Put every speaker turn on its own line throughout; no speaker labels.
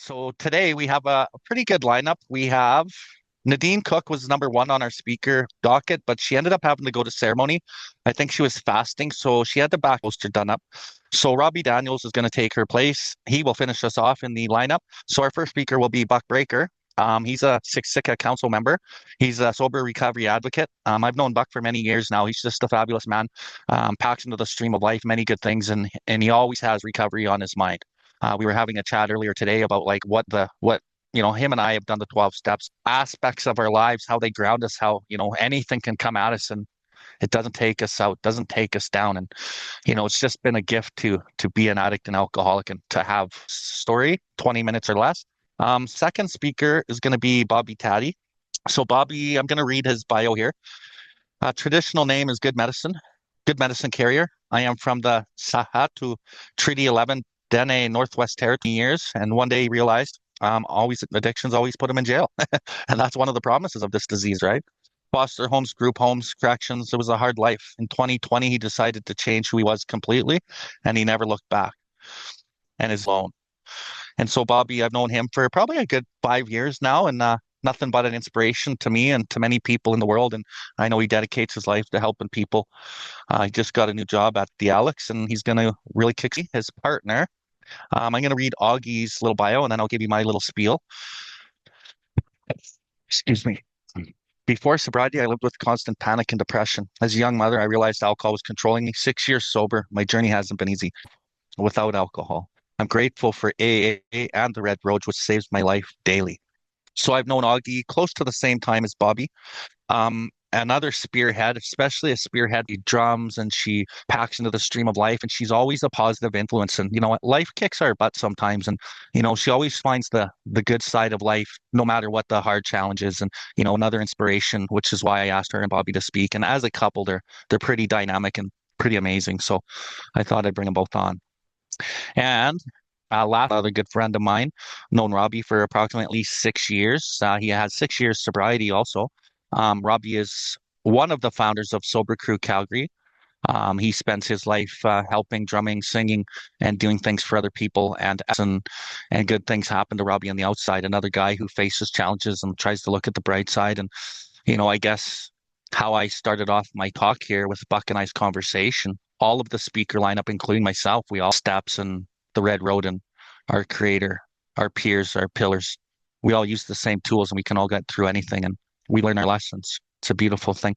So today we have a pretty good lineup. We have Nadine Cook was number one on our speaker docket, but she ended up having to go to ceremony. I think she was fasting, so she had the back poster done up. So Robbie Daniels is going to take her place. He will finish us off in the lineup. So our first speaker will be Buck Breaker. He's a Siksika council member. He's a sober recovery advocate. I've known Buck for many years now. He's just a fabulous man. Packs into the stream of life, many good things, and he always has recovery on his mind. We were having a chat earlier today about like what him and I have done the 12 steps, aspects of our lives, how they ground us, how anything can come at us and it doesn't take us out, doesn't take us down. And it's just been a gift to be an addict and alcoholic and to have story 20 minutes or less. Second speaker is going to be Bobby Tady. So Bobby, I'm going to read his bio here. Traditional name is Good Medicine Carrier. I am from the Sahatu Treaty 11 Dene Northwest Territory years, and one day he realized always addictions always put him in jail, and that's one of the promises of this disease, right? Foster homes, group homes, corrections. It was a hard life. In 2020, he decided to change who he was completely, and he never looked back. And is alone. And so Bobby, I've known him for probably a good 5 years now, and nothing but an inspiration to me and to many people in the world. And I know he dedicates his life to helping people. He just got a new job at the Alex, and he's going to really kick his partner. I'm going to read Augie's little bio, and then I'll give you my little spiel. Excuse me. Before sobriety, I lived with constant panic and depression. As a young mother, I realized alcohol was controlling me. 6 years sober, my journey hasn't been easy without alcohol. I'm grateful for AA and the Red Road, which saves my life daily. So I've known Augie close to the same time as Bobby. Another spearhead, especially a spearhead, she drums and she packs into the stream of life, and she's always a positive influence. And you know what, life kicks our butt sometimes, and she always finds the good side of life, no matter what the hard challenge is. And another inspiration, which is why I asked her and Bobby to speak. And as a couple, they're pretty dynamic and pretty amazing. So I thought I'd bring them both on. And last, other good friend of mine, known Robbie for approximately 6 years. He has 6 years sobriety also. Robbie is one of the founders of Sober Crew Calgary. He spends his life helping, drumming, singing, and doing things for other people. And good things happen to Robbie on the outside. Another guy who faces challenges and tries to look at the bright side. And I guess how I started off my talk here with Buck and I's conversation, all of the speaker lineup, including myself, we all steps and the Red Road and our creator, our peers, our pillars. We all use the same tools and we can all get through anything and we learn our lessons. It's a beautiful thing.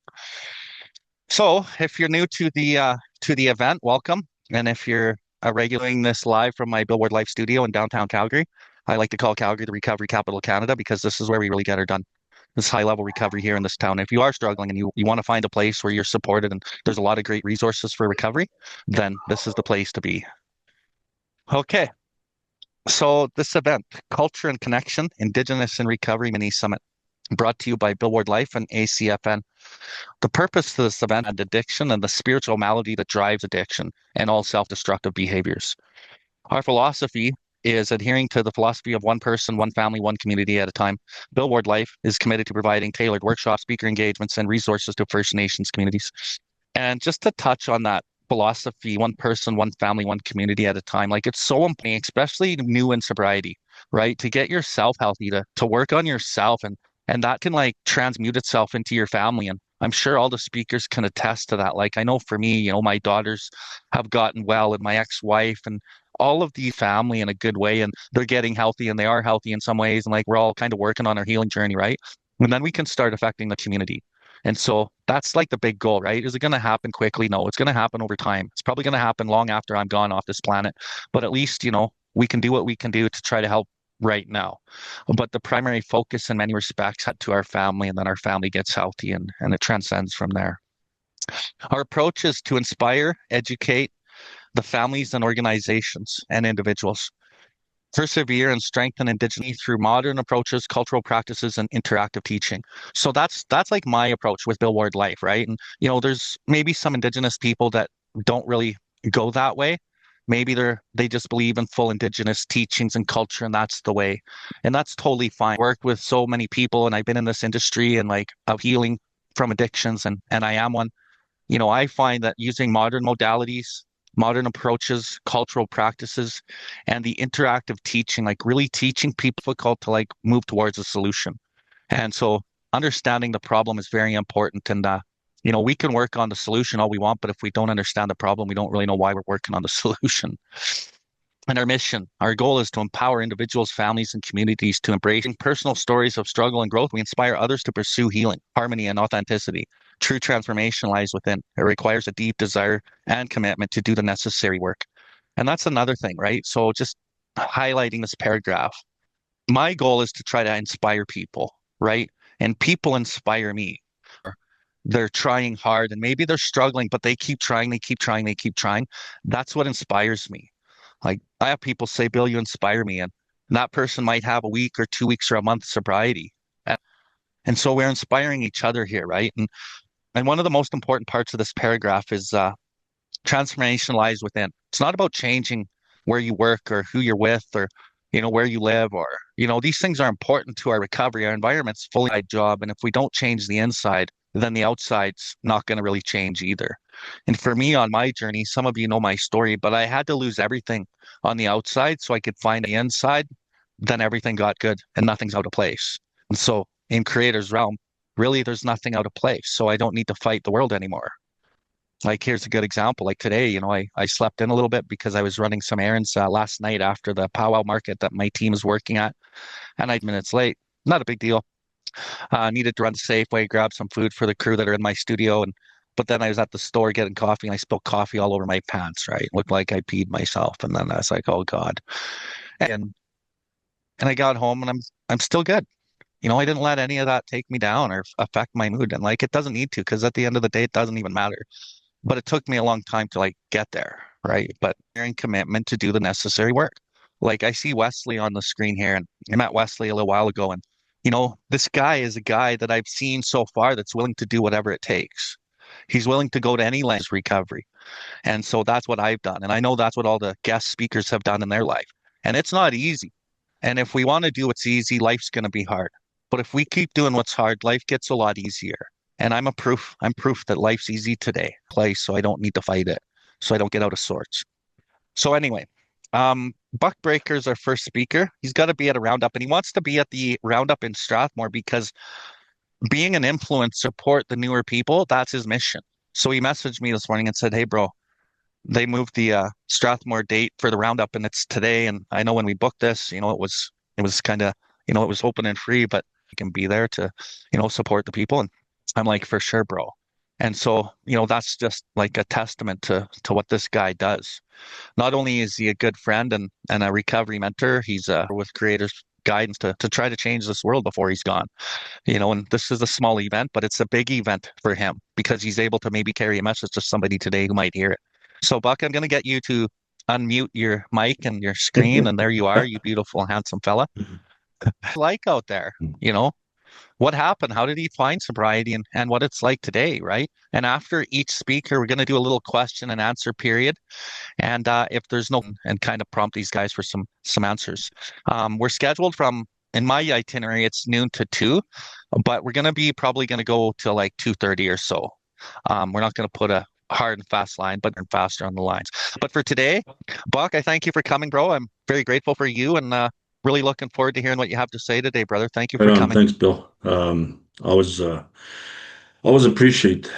So if you're new to the event, welcome. And if you're regulating this live from my Billwardlife studio in downtown Calgary, I like to call Calgary the recovery capital of Canada because this is where we really get her done. This high level recovery here in this town. If you are struggling and you want to find a place where you're supported and there's a lot of great resources for recovery, then this is the place to be. Okay. So this event, Culture and Connection, Indigenous in Recovery Mini Summit, brought to you by Billwardlife and Acfn. The purpose of this event is addiction and the spiritual malady that drives addiction and all self-destructive behaviors. Our philosophy is adhering to the philosophy of one person, one family, one community at a time. Billwardlife is committed to providing tailored workshops, speaker engagements, and resources to First Nations communities. And just to touch on that philosophy, one person, one family, one community at a time, like it's so important, especially new in sobriety, right? To get yourself healthy, to work on yourself, and that can like transmute itself into your family. And I'm sure all the speakers can attest to that. Like I know for me, my daughters have gotten well and my ex-wife and all of the family in a good way, and they're getting healthy and they are healthy in some ways. And like we're all kind of working on our healing journey, right? And then we can start affecting the community. And so that's like the big goal, right? Is it going to happen quickly? No, it's going to happen over time. It's probably going to happen long after I'm gone off this planet. But at least, we can do what we can do to try to help right now. But the primary focus in many respects had to our family, and then our family gets healthy and it transcends from there. Our approach is to inspire, educate the families and organizations and individuals, persevere and strengthen Indigenous through modern approaches, cultural practices, and interactive teaching. So that's like my approach with Billwardlife, right? And there's maybe some Indigenous people that don't really go that way. Maybe they just believe in full Indigenous teachings and culture, and that's the way. And that's totally fine. I work with so many people, and I've been in this industry and like of healing from addictions, and I am one. I find that using modern modalities, modern approaches, cultural practices, and the interactive teaching, like really teaching people difficult to like move towards a solution. And so understanding the problem is very important. And we can work on the solution all we want, but if we don't understand the problem, we don't really know why we're working on the solution. And our mission, our goal is to empower individuals, families, and communities to embrace personal stories of struggle and growth. We inspire others to pursue healing, harmony, and authenticity. True transformation lies within. It requires a deep desire and commitment to do the necessary work. And that's another thing, right? So just highlighting this paragraph. My goal is to try to inspire people, right? And people inspire me. They're trying hard and maybe they're struggling, but they keep trying, they keep trying, they keep trying. That's what inspires me. Like I have people say, Bill, you inspire me. And that person might have a week or 2 weeks or a month sobriety. And so we're inspiring each other here, right? And one of the most important parts of this paragraph is transformation lies within. It's not about changing where you work or who you're with or, where you live or, these things are important to our recovery. Our environment's fully a job. And if we don't change the inside, then the outside's not going to really change either. And for me on my journey, some of you know my story, but I had to lose everything on the outside so I could find the inside. Then everything got good and nothing's out of place. And so in creator's realm, really there's nothing out of place. So I don't need to fight the world anymore. Like here's a good example. Like today, I slept in a little bit because I was running some errands last night after the powwow market that my team is working at, and 9 minutes late. Not a big deal. Needed to run to Safeway, grab some food for the crew that are in my studio, and but then I was at the store getting coffee and I spilled coffee all over my pants. Right, looked like I peed myself, and then I was like, oh God. And I got home and I'm still good. I didn't let any of that take me down or affect my mood, and like it doesn't need to because at the end of the day, it doesn't even matter. But it took me a long time to like get there, right? But in commitment to do the necessary work. Like I see Wesley on the screen here, and I met Wesley a little while ago, and this guy is a guy that I've seen so far that's willing to do whatever it takes. He's willing to go to any length recovery. And so that's what I've done. And I know that's what all the guest speakers have done in their life. And it's not easy. And if we want to do what's easy, life's going to be hard. But if we keep doing what's hard, life gets a lot easier. And I'm proof that life's easy today, so I don't need to fight it, so I don't get out of sorts. So anyway, Buck Breaker's our first speaker. He's got to be at a roundup, and he wants to be at the roundup in Strathmore because being an influence, support the newer people, that's his mission. So he messaged me this morning and said, hey, bro, they moved the Strathmore date for the roundup, and it's today. And I know when we booked this, it was kind of, it was open and free, but you can be there to, support the people. And I'm like, for sure, bro. And so, that's just like a testament to what this guy does. Not only is he a good friend and a recovery mentor, he's with Creator's guidance to try to change this world before he's gone. And this is a small event, but it's a big event for him because he's able to maybe carry a message to somebody today who might hear it. So, Buck, I'm going to get you to unmute your mic and your screen, and there you are, you beautiful, handsome fella. Like out there, what happened? How did he find sobriety and what it's like today, right? And after each speaker, we're going to do a little question and answer period. And if there's no, and kind of prompt these guys for some answers. We're scheduled in my itinerary, it's noon to 2, but we're going to be probably going to go till like 2:30 or so. We're not going to put a hard and fast line, but faster on the lines. But for today, Buck, I thank you for coming, bro. I'm very grateful for you and really looking forward to hearing what you have to say today, brother. Thank you
Right
for
on.
coming.
Thanks, Bill. Always appreciate,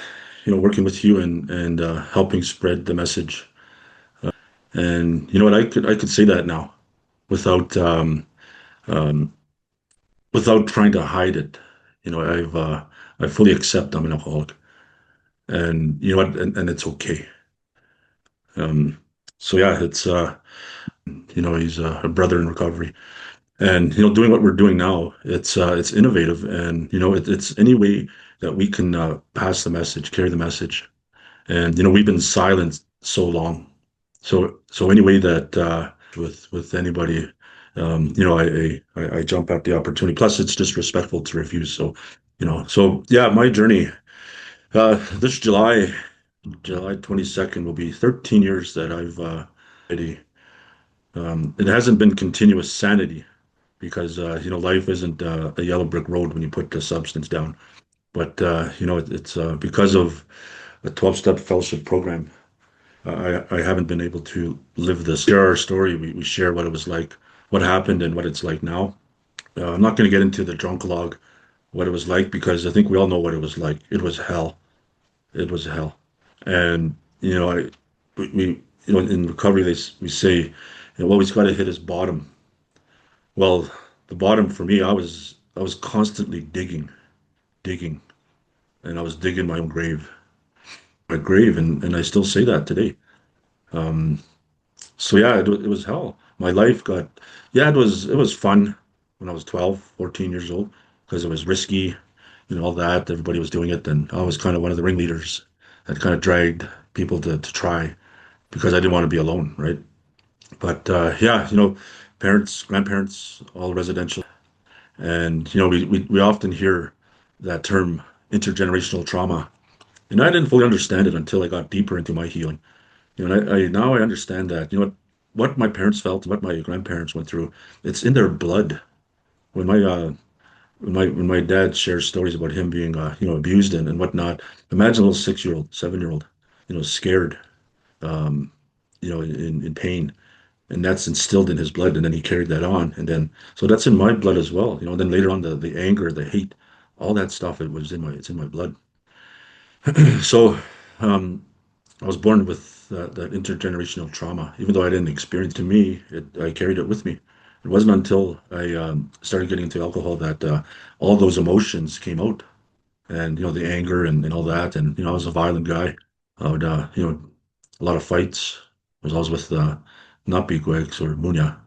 working with you and helping spread the message. And you know what, I could say that now without um, without trying to hide it. I fully accept I'm an alcoholic, and you know what, and it's okay. Um, so yeah, it's he's a brother in recovery, and doing what we're doing now, it's innovative, and it's any way that we can pass the message, carry the message. And we've been silent so long, so any way that with anybody, I jump at the opportunity. Plus, it's disrespectful to refuse. So yeah, my journey. This July 22nd will be 13 years that I've it hasn't been continuous sanity because life isn't a yellow brick road when you put the substance down. But it's because of a 12-step fellowship program. I haven't been able to live this. Share our story. We share what it was like, what happened, and what it's like now. I'm not going to get into the drunk log, what it was like, because I think we all know what it was like. It was hell. It was hell. And we in recovery we say, well, he's got to hit his bottom. Well, the bottom for me, I was constantly digging, and I was digging my grave, and I still say that today. Um, so yeah, it was hell. My life got, yeah, it was fun when I was 12, 14 years old because it was risky, all that. Everybody was doing it, and I was kind of one of the ringleaders that kind of dragged people to try because I didn't want to be alone, right? But yeah, parents, grandparents, all residential. And we often hear that term intergenerational trauma. And I didn't fully understand it until I got deeper into my healing. And I now I understand that, what my parents felt, what my grandparents went through, it's in their blood. When my dad shares stories about him being abused and whatnot, imagine a little 6-year-old, 7-year-old, scared, um, in pain, and that's instilled in his blood, and then he carried that on, and then so that's in my blood as well. And then later on, the anger, the hate, all that stuff, it's in my blood. So um, I was born with that intergenerational trauma, even though I didn't experience it. To me, I carried it with me. It wasn't until I started getting into alcohol that all those emotions came out, and the anger and all that. And I was a violent guy. I would a lot of fights. I was always with not bigwigs or munya.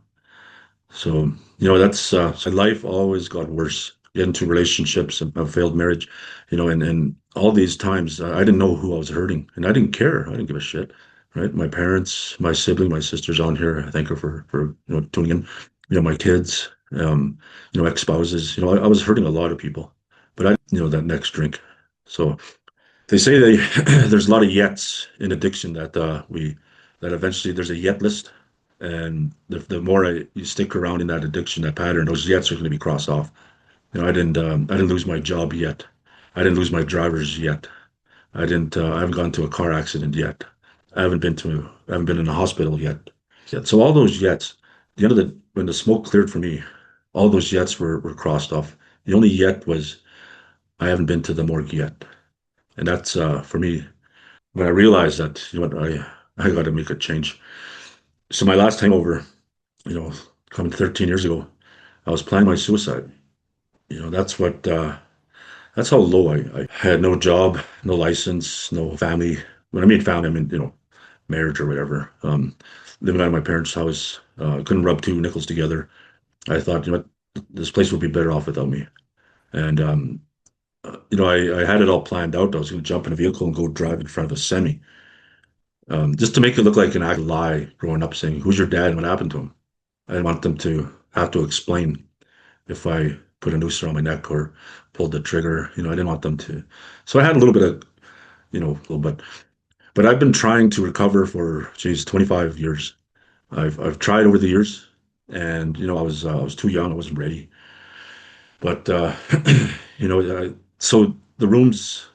So, that's so life always got worse. Get into relationships, a failed marriage, and all these times I didn't know who I was hurting, and I didn't care. I didn't give a shit, right? My parents, my sibling, my sister's on here. I thank her for tuning in. My kids, ex-spouses. I was hurting a lot of people, but that next drink. So they say there's a lot of yets in addiction that eventually there's a yet list, and the more you stick around in that addiction, that pattern, those yets are going to be crossed off. I didn't lose my job yet. I didn't lose my drivers yet. I haven't gone to a car accident yet. I haven't been in a hospital yet. So all those yets, the end of the when the smoke cleared for me, all those yets were crossed off. The only yet was I haven't been to the morgue yet, and that's for me. When I realized that, I got to make a change. So my last time over, you know, coming 13 years ago, I was planning my suicide. That's how low I had no job, no license, no family. When I mean family, I mean, marriage or whatever. Living out of my parents' house, couldn't rub two nickels together. I thought, what, this place would be better off without me. And, I had it all planned out. I was going to jump in a vehicle and go drive in front of a semi, just to make it look like an act lie growing up saying, who's your dad and what happened to him? I didn't want them to have to explain if I put a noose around my neck or pulled the trigger. I didn't want them to. So I had a little bit of, a little bit. But I've been trying to recover for, geez, 25 years. I've tried over the years, and I was too young. I wasn't ready. But so the rooms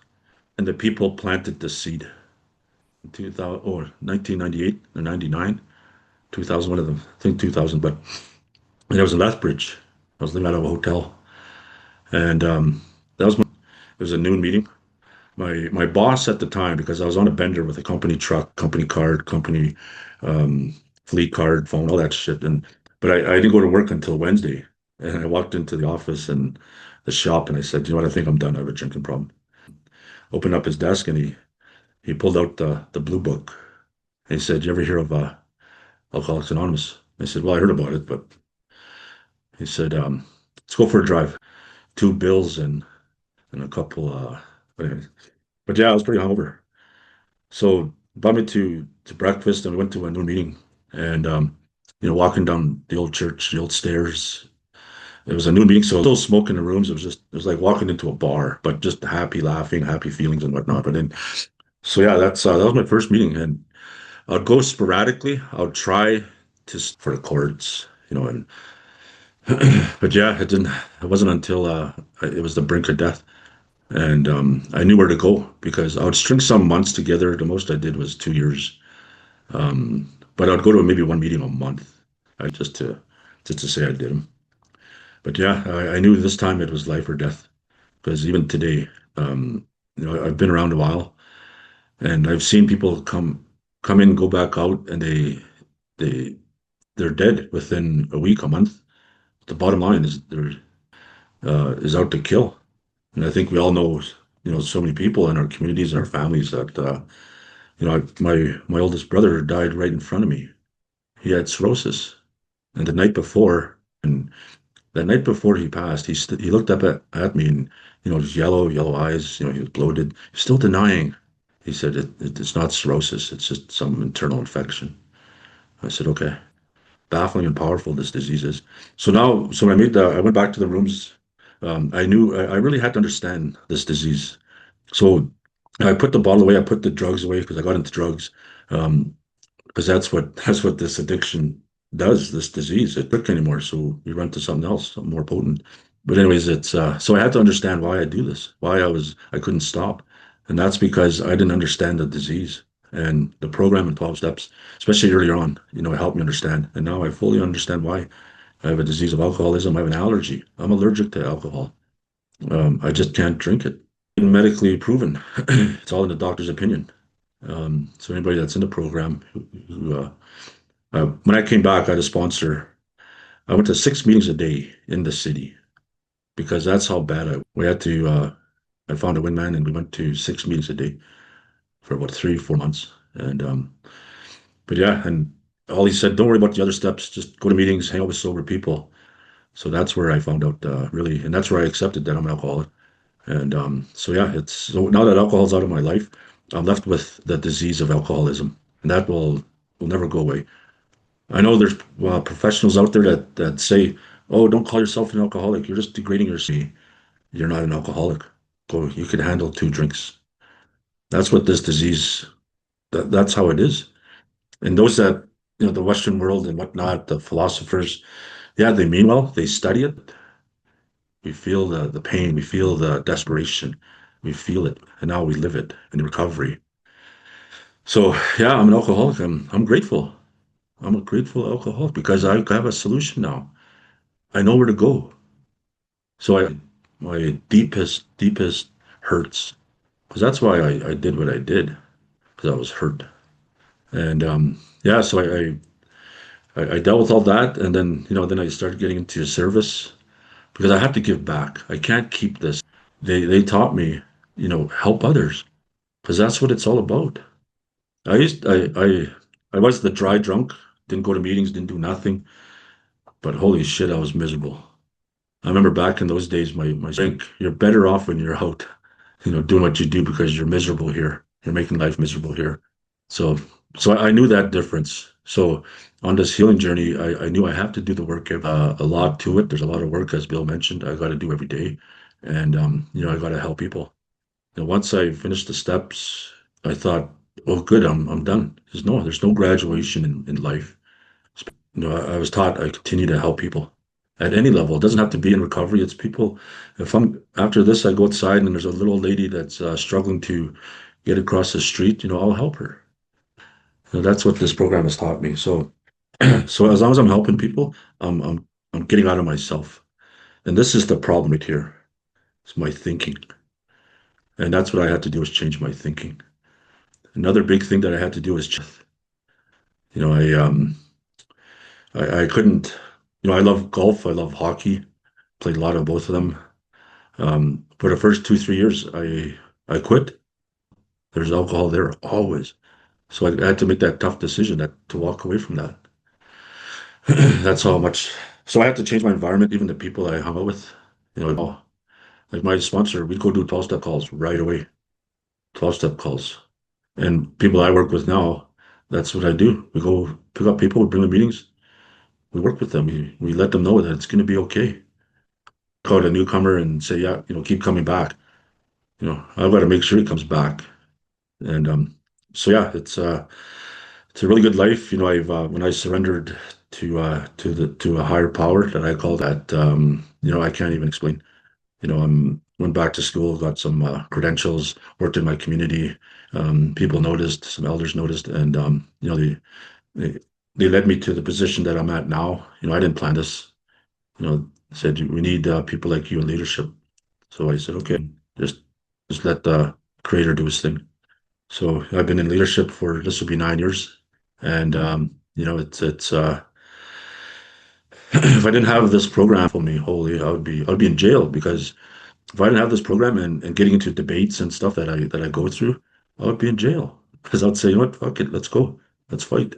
and the people planted the seed in 2000 or 1998 or 99, 2000, one of them, I think 2000. But I was in Lethbridge. I was living out of a hotel, and that was it was a noon meeting. My boss at the time, because I was on a bender with a company truck, company card, company um, fleet card, phone, all that shit. But I didn't go to work until Wednesday, and I walked into the office and the shop, and I said, you know what, I think I'm done. I have a drinking problem. Opened up his desk, and he pulled out the blue book. And he said, you ever hear of Alcoholics Anonymous? I said, well, I heard about it, but he said, let's go for a drive. Two bills and a couple. But, anyways. But yeah, I was pretty hungover. So brought me to breakfast, and we went to a new meeting. And walking down the old church, the old stairs. It was a new meeting, so still smoke in the rooms. It was like walking into a bar, but just happy, laughing, happy feelings and whatnot. But then, so yeah, that was my first meeting, and I'd go sporadically. I'll try for the chords, and but yeah, it didn't. It wasn't until it was the brink of death, and I knew where to go because I would string some months together. The most I did was 2 years. But I'd go to maybe one meeting a month, just to say I did them. But yeah, I knew this time it was life or death because even today, I've been around a while and I've seen people come in, go back out, and they they're dead within a week, a month. The bottom line is they're is out to kill. And I think we all know, so many people in our communities and our families that, my oldest brother died right in front of me. He had cirrhosis, and and that night before he passed, he looked up at me and, just yellow eyes. He was bloated, still denying. He said it's not cirrhosis; it's just some internal infection. I said, okay. Baffling and powerful this disease is. So when I went back to the rooms. I knew I really had to understand this disease. So I put the bottle away. I put the drugs away because I got into drugs. Um, because that's what this addiction does. This disease, it work anymore. So we run to something else, something more potent. But anyways, it's so I had to understand why I do this, why I couldn't stop, and that's because I didn't understand the disease and the program in 12 steps, especially earlier on. It helped me understand, and now I fully understand why. I have a disease of alcoholism. I have an allergy. I'm allergic to alcohol. I just can't drink it. Medically proven. It's all in the doctor's opinion. So anybody that's in the program, when I came back, I had a sponsor. I went to 6 meetings a day in the city because that's how bad we had to. I found a wingman and we went to 6 meetings a day for about 3, 4 months. But yeah, and all he said, don't worry about the other steps. Just go to meetings, hang out with sober people. So that's where I found out really, and that's where I accepted that I'm an alcoholic. And so yeah, it's so now that alcohol's out of my life, I'm left with the disease of alcoholism, and that will never go away. I know there's professionals out there that say, "Oh, don't call yourself an alcoholic. You're just degrading yourself. You're not an alcoholic. So you can handle 2 drinks." That's what this disease. That's how it is. And those that the Western world and whatnot, the philosophers, yeah, they mean well. They study it. We feel the pain. We feel the desperation. We feel it, and now we live it in recovery. So yeah, I'm an alcoholic. I'm grateful. I'm a grateful alcoholic because I have a solution now. I know where to go. So my deepest hurts, because that's why I did what I did, because I was hurt. And yeah, so I dealt with all that, and then I started getting into service because I have to give back. I can't keep this. They taught me, help others, because that's what it's all about. I used I was the dry drunk, didn't go to meetings, didn't do nothing, but holy shit, I was miserable. I remember back in those days, my drink, you're better off when you're out, doing what you do because you're miserable here. You're making life miserable here. So, so I knew that difference. So on this healing journey, I knew I have to do the work, a lot to it. There's a lot of work, as Bill mentioned, I got to do every day. And, I got to help people. And once I finished the steps, I thought, oh, good, I'm done. There's no graduation in life. I was taught I continue to help people at any level. It doesn't have to be in recovery. It's people. If I'm after this, I go outside and there's a little lady that's struggling to get across the street. I'll help her. That's what this program has taught me. So, so as long as I'm helping people, I'm getting out of myself. And this is the problem right here. It's my thinking, and that's what I had to do is change my thinking. Another big thing that I had to do is, you know, I couldn't. I love golf. I love hockey. Played a lot of both of them. For the first 2, 3 years, I quit. There's alcohol there always, so I had to make that tough decision that to walk away from that. That's how much. So I had to change my environment, even the people I hung out with. Like my sponsor, we'd go do 12-step calls right away. 12-step calls, and people I work with now, that's what I do. We go pick up people, we bring them meetings, we work with them. We let them know that it's going to be okay. Call a newcomer and say, yeah, keep coming back. I've got to make sure he comes back. And so yeah, it's a really good life. I've when I surrendered to a higher power that I call that, I can't even explain. I'm went back to school, got some credentials, worked in my community. People noticed, some elders noticed, and they they led me to the position that I'm at now. I didn't plan this. Said we need people like you in leadership. So I said, okay, just just let the creator do his thing. So I've been in leadership for this will be 9 years, and it's if I didn't have this program for me, holy, I would be in jail because if I didn't have this program and getting into debates and stuff that I go through, I would be in jail because I'd say, you know what, fuck it, let's go, let's fight.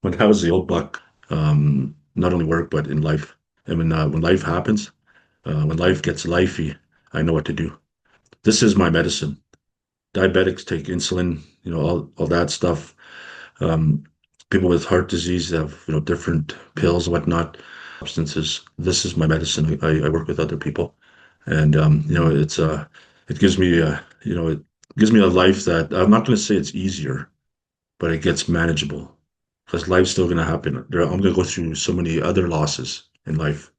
When that was the old buck, not only work but in life. And when life happens, when life gets lifey, I know what to do. This is my medicine. Diabetics take insulin, all that stuff. Um, People with heart disease have, different pills, whatnot, substances. This is my medicine. I work with other people, and it gives me it gives me a life that I'm not going to say it's easier, but it gets manageable because life's still going to happen. I'm going to go through so many other losses in life.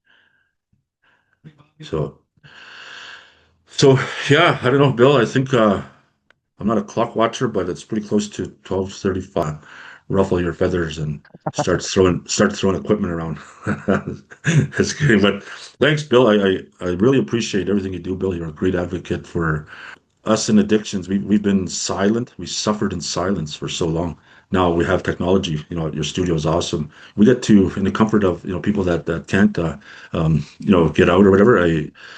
So, so yeah, I don't know, Bill. I think I'm not a clock watcher, but it's pretty close to 12:35. Ruffle your feathers and start throwing equipment around. That's good. But thanks, Bill. I really appreciate everything you do, Bill. You're a great advocate for us in addictions. We've been silent. We suffered in silence for so long. Now we have technology. Your studio is awesome. We get to, in the comfort of, people that can't, get out or whatever.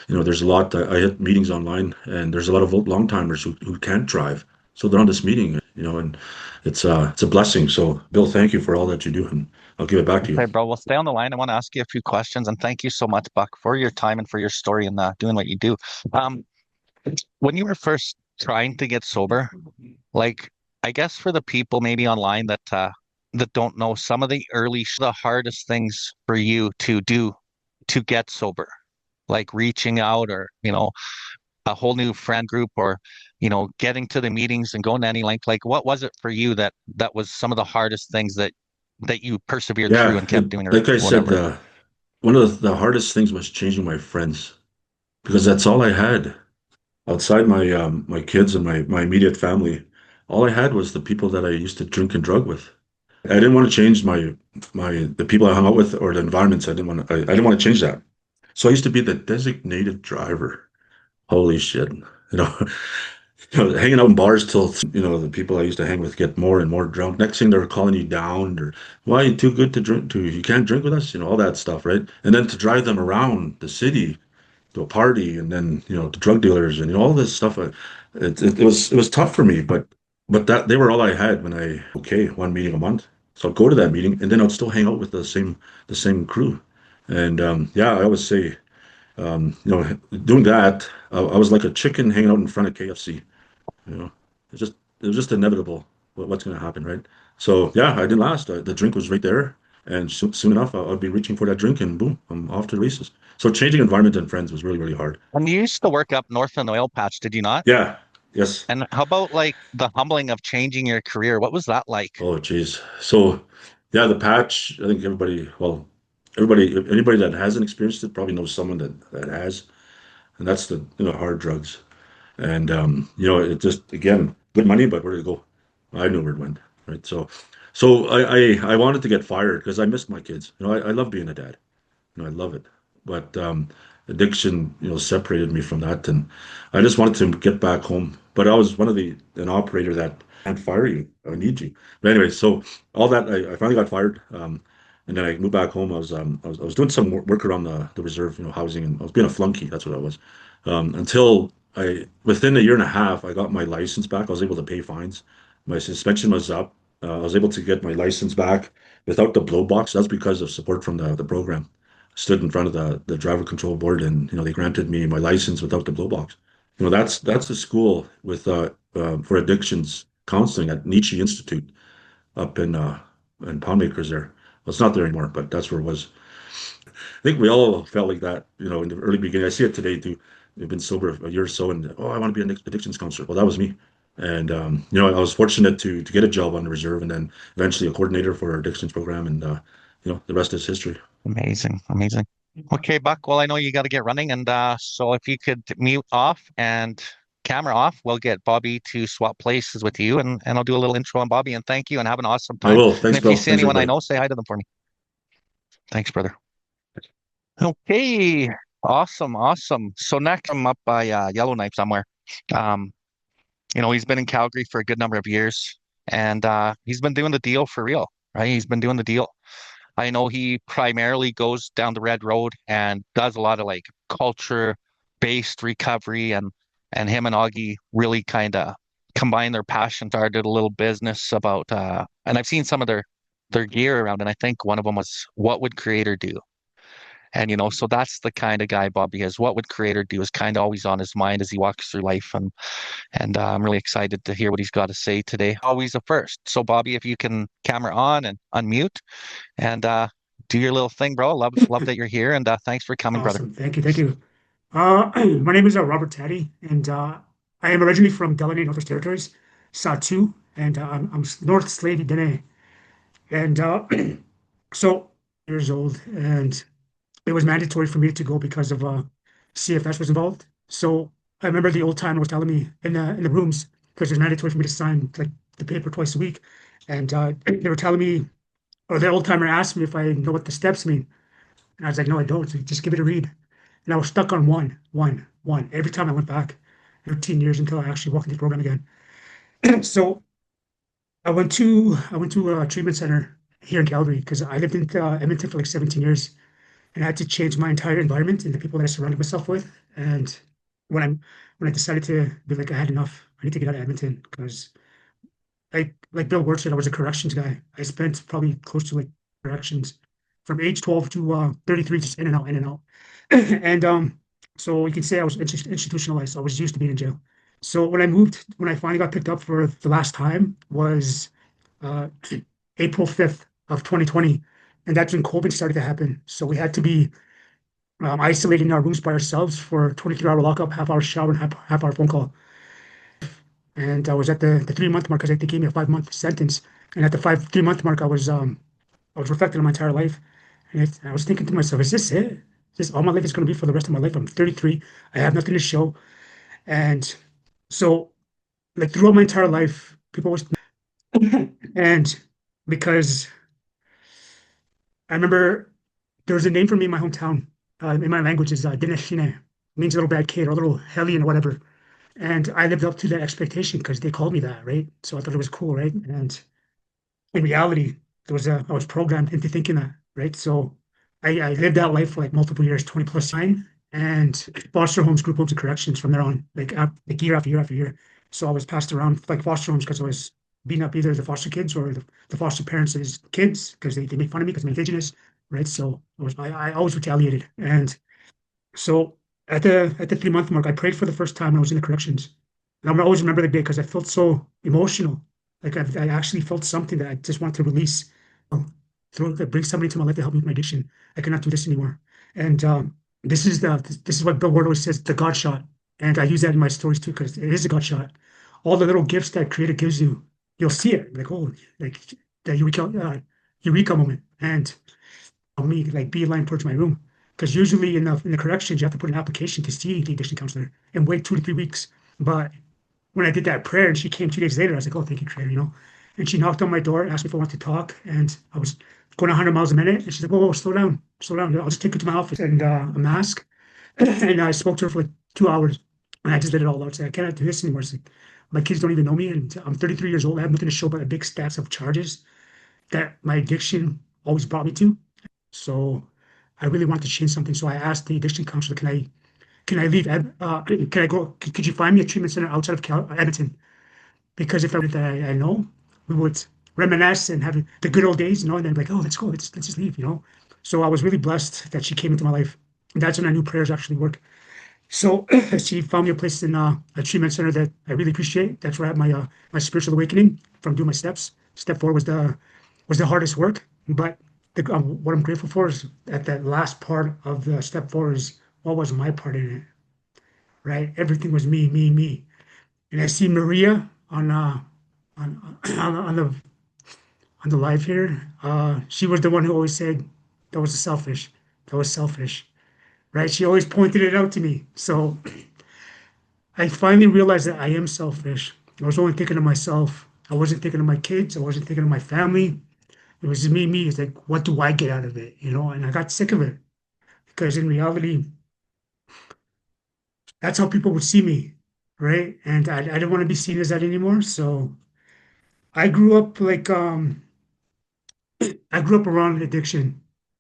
There's a lot. I had meetings online, and there's a lot of long timers who can't drive, so they're on this meeting. And it's a blessing. So, Bill, thank you for all that you do, and I'll give it back to you.
Okay, bro. Well, stay on the line. I want to ask you a few questions, and thank you so much, Buck, for your time and for your story and doing what you do. Um, when you were first trying to get sober, like I guess for the people maybe online that don't know some of the hardest things for you to do to get sober, like reaching out or, a whole new friend group or, getting to the meetings and going to any length. Like what was it for you that was some of the hardest things that you persevered through
Yeah,
and kept doing or
like I said,
whatever?
one of the hardest things was changing my friends because that's all I had. Outside my kids and my immediate family, all I had was the people that I used to drink and drug with. I didn't want to change the people I hung out with or the environments. I didn't want to change that. So I used to be the designated driver. Holy shit. You know, hanging out in bars till the people I used to hang with get more and more drunk. Next thing they're calling you down or why are you too good to drink to you can't drink with us, all that stuff, right? And then to drive them around the city to a party and then to drug dealers and all this stuff. It was tough for me, but that they were all I had when I okay one meeting a month. So I'd go to that meeting and then I'd still hang out with the same crew. And yeah, I always say doing that, I was like a chicken hanging out in front of KFC. You know, it was just inevitable what's going to happen, right? So yeah, I didn't last. The drink was right there, and soon enough, I'll be reaching for that drink, and boom, I'm off to the races. So changing environment and friends was really, really hard.
And you used to work up north in the oil patch, did you not?
Yeah, yes.
And how about like the humbling of changing your career? What was that like?
Oh, geez. So yeah, the patch. I think anybody that hasn't experienced it probably knows someone that has, and that's the hard drugs. And it just again good money, but where did it go? I knew where it went, right? So I wanted to get fired because I missed my kids. I love being a dad. I love it. But addiction, separated me from that, and I just wanted to get back home. But I was an operator that can't fire you. I need you. But anyway, so all that I finally got fired, and then I moved back home. I was doing some work around the reserve, housing, and I was being a flunky. That's what I was. Until within a year and a half, I got my license back. I was able to pay fines. My suspension was up. I was able to get my license back without the blow box. That's because of support from the program. Stood in front of the driver control board, and they granted me my license without the blow box. That's the school with for addictions counseling at Nietzsche Institute up in Palmakers there. Well, it's not there anymore, but that's where it was. I think we all felt like that, in the early beginning. I see it today too. We've been sober a year or so, and I want to be an addictions counselor. Well, that was me, and I was fortunate to get a job on the reserve, and then eventually a coordinator for our addictions program, and the rest is history.
Amazing, amazing. Okay, Buck. Well, I know you got to get running, and so if you could mute off and camera off, we'll get Bobby to swap places with you, and I'll do a little intro on Bobby. And thank you, and have an awesome
I
time.
will.
And
Thanks,
if you
Bill.
see
Thanks,
anyone I
everybody.
know, say hi to them for me. Thanks, brother. Okay, awesome, awesome. So next, I'm up by Yellowknife somewhere. Um, he's been in Calgary for a good number of years, and he's been doing the deal for real, right? He's been doing the deal. I know he primarily goes down the red road and does a lot of like culture-based recovery, and him and Augie really kind of combine their passion, started a little business about and I've seen some of their gear around, and I think one of them was what would creator do? And so that's the kind of guy Bobby is. What would creator do is kind of always on his mind as he walks through life, and I'm really excited to hear what he's got to say today. Always a first. So Bobby, if you can camera on and unmute and do your little thing, bro. Love that you're here, and thanks for coming, brother.
Awesome. Thank you. Thank you. My name is Robert Tady, and I am originally from Delaney, Northwest Territories, Satu, and I'm North Slavey Dene. And so years old, and it was mandatory for me to go because of CFS was involved. So I remember the old timer was telling me in the rooms because it was mandatory for me to sign like the paper twice a week, and they were telling me, or the old timer asked me if I know what the steps mean, and I was like, no, I don't. So just give it a read. And I was stuck on one every time I went back, 13 years until I actually walked into the program again. So I went to a treatment center here in Calgary because I lived in Edmonton for like 17 years, and I had to change my entire environment and the people that I surrounded myself with. And when I when I decided to be like I had enough, I need to get out of Edmonton because I like Bill Ward said, I was a corrections guy. I spent probably close to like corrections from age 12 to 33, just in and out, in and out. And so you can say I was institutionalized. I was used to being in jail. So when I finally got picked up for the last time was uh, April 5th of 2020. And that's when COVID started to happen. So we had to be isolated in our rooms by ourselves for 23-hour lockup, half-hour shower, and half-hour phone call. And I was at the 3 month mark because they gave me a 5 month sentence. And at the 3 month mark, I was reflecting on my entire life, and I was thinking to myself, is this it? Is this all my life is going to be for the rest of my life? I'm 33. I have nothing to show, and so like throughout my entire life, people always and because I remember there was a name for me in my hometown. In my language is Dineshine, means little bad kid or little hellion or whatever. And I lived up to that expectation because they called me that, right? So I thought it was cool, right? And in reality, I was programmed into thinking that, right? So I lived that life for like multiple years, 20 plus time, and foster homes, group homes, and corrections from there on, like year after year after year. So I was passed around like foster homes because I was beating up either the foster kids or the foster parents' kids because they make fun of me because I'm Indigenous, right? So I always retaliated. And so at the 3 month mark, I prayed for the first time when I was in the corrections. And I'll always remember the day because I felt so emotional. Like I actually felt something that I just want to release. Bring somebody into my life to help me with my addiction. I cannot do this anymore. And this is what Bill Ward always says, the God shot. And I use that in my stories too, because it is a God shot. All the little gifts that Creator gives you, you'll see it. Like, oh, like the eureka moment. And me like beeline towards my room. Because usually in the corrections, you have to put an application to see the addiction counselor and wait 2 to 3 weeks. But when I did that prayer and she came 2 days later, I was like, oh, thank you, Creator, And she knocked on my door, asked me if I wanted to talk. And I was going 100 miles a minute. And she's like, whoa, whoa, slow down, slow down. I'll just take you to my office and a mask. And I spoke to her for like 2 hours. And I just let it all out. Say, I cannot do this anymore. Like, my kids don't even know me. And I'm 33 years old. I have nothing to show but a big stacks of charges that my addiction always brought me to. So I really wanted to change something. So I asked the addiction counselor, can I leave? Can I go? Could you find me a treatment center outside of Edmonton? Because if I that I know, we would reminisce and have the good old days, and then be like, oh, let's go, let's just leave. So I was really blessed that she came into my life. And that's when I knew prayers actually work. So she found me a place in a treatment center that I really appreciate. That's where I had my spiritual awakening from doing my steps. Step four was the hardest work, but what I'm grateful for is at that last part of the step four is what was my part in it, right? Everything was me, me, me. And I see Maria on the live here. She was the one who always said that was selfish. That was selfish, right? She always pointed it out to me. So I finally realized that I am selfish. I was only thinking of myself. I wasn't thinking of my kids. I wasn't thinking of my family. It was just me. It's like, what do I get out of it? And I got sick of it because in reality, that's how people would see me, right? And I didn't want to be seen as that anymore. So I grew up I grew up around addiction.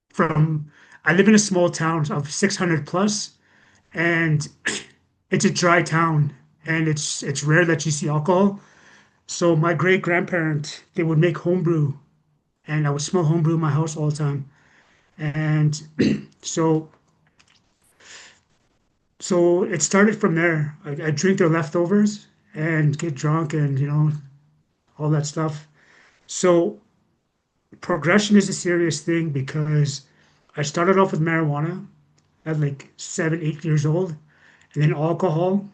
From I live in a small town of 600 plus, and it's a dry town, and it's rare that you see alcohol. So my great grandparent, they would make homebrew, and I would smell homebrew in my house all the time. And so so it started from there. I drink their leftovers and get drunk and all that stuff. So progression is a serious thing because I started off with marijuana at like 7, 8 years old, and then alcohol.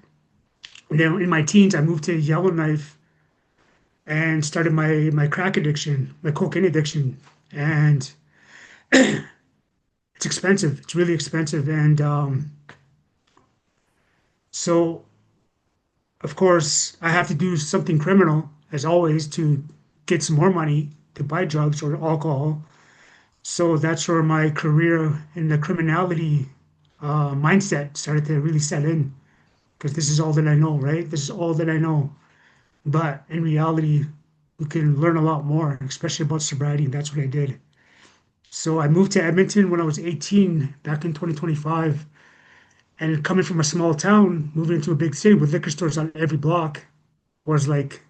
And then in my teens, I moved to Yellowknife and started my crack addiction, my cocaine addiction. And it's expensive. It's really expensive. And so, of course, I have to do something criminal, as always, to get some more money to buy drugs or alcohol. So that's where my career in the criminality mindset started to really set in because this is all that I know, right? This is all that I know. But in reality, we can learn a lot more, especially about sobriety. And that's what I did. So I moved to Edmonton when I was 18, back in 2025. And coming from a small town, moving into a big city with liquor stores on every block was like,